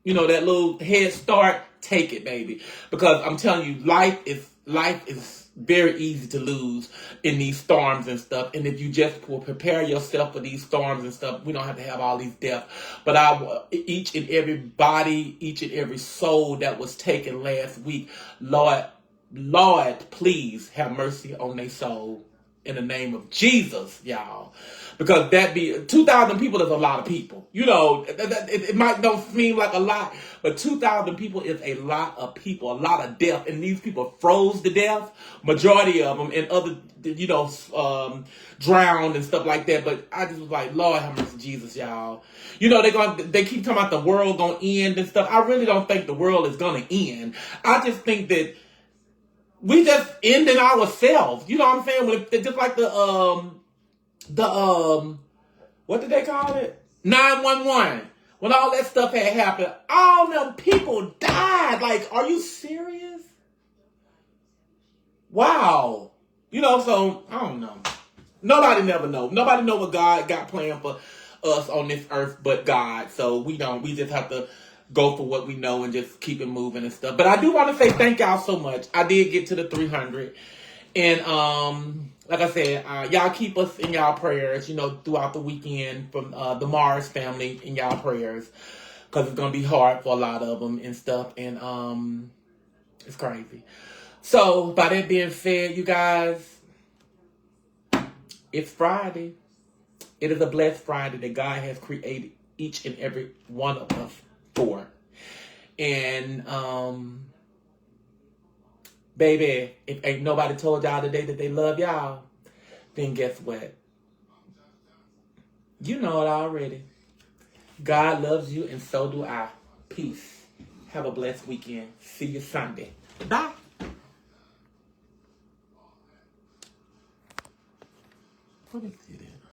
you know, that little head start, take it, baby. Because I'm telling you, life is very easy to lose in these storms and stuff. And if you just will prepare yourself for these storms and stuff, we don't have to have all these deaths. But each and every body, each and every soul that was taken last week, Lord, please have mercy on their soul in the name of Jesus, y'all. Because 2,000 people is a lot of people. You know, it might don't seem like a lot, but 2,000 people is a lot of people, a lot of death. And these people froze to death, majority of them, and other, you know, drowned and stuff like that. But I just was like, Lord have mercy, Jesus, y'all. You know, they keep talking about the world gonna end and stuff. I really don't think the world is gonna end. I just think that we just ending ourselves. You know what I'm saying? Just like what did they call it? 911. When all that stuff had happened, all them people died. Like, are you serious? Wow. You know, so I don't know. Nobody never know. Nobody know what God got planned for us on this earth but God. So we don't. We just have to go for what we know and just keep it moving and stuff. But I do want to say thank y'all so much. I did get to the 300. And like I said, y'all keep us in y'all prayers, you know, throughout the weekend, from the Mars family in y'all prayers. Because it's going to be hard for a lot of them and stuff. And it's crazy. So, by that being said, you guys, it's Friday. It is a blessed Friday that God has created each and every one of us for. And, baby, if ain't nobody told y'all today that they love y'all, then guess what? You know it already. God loves you, and so do I. Peace. Have a blessed weekend. See you Sunday. Bye. What is it?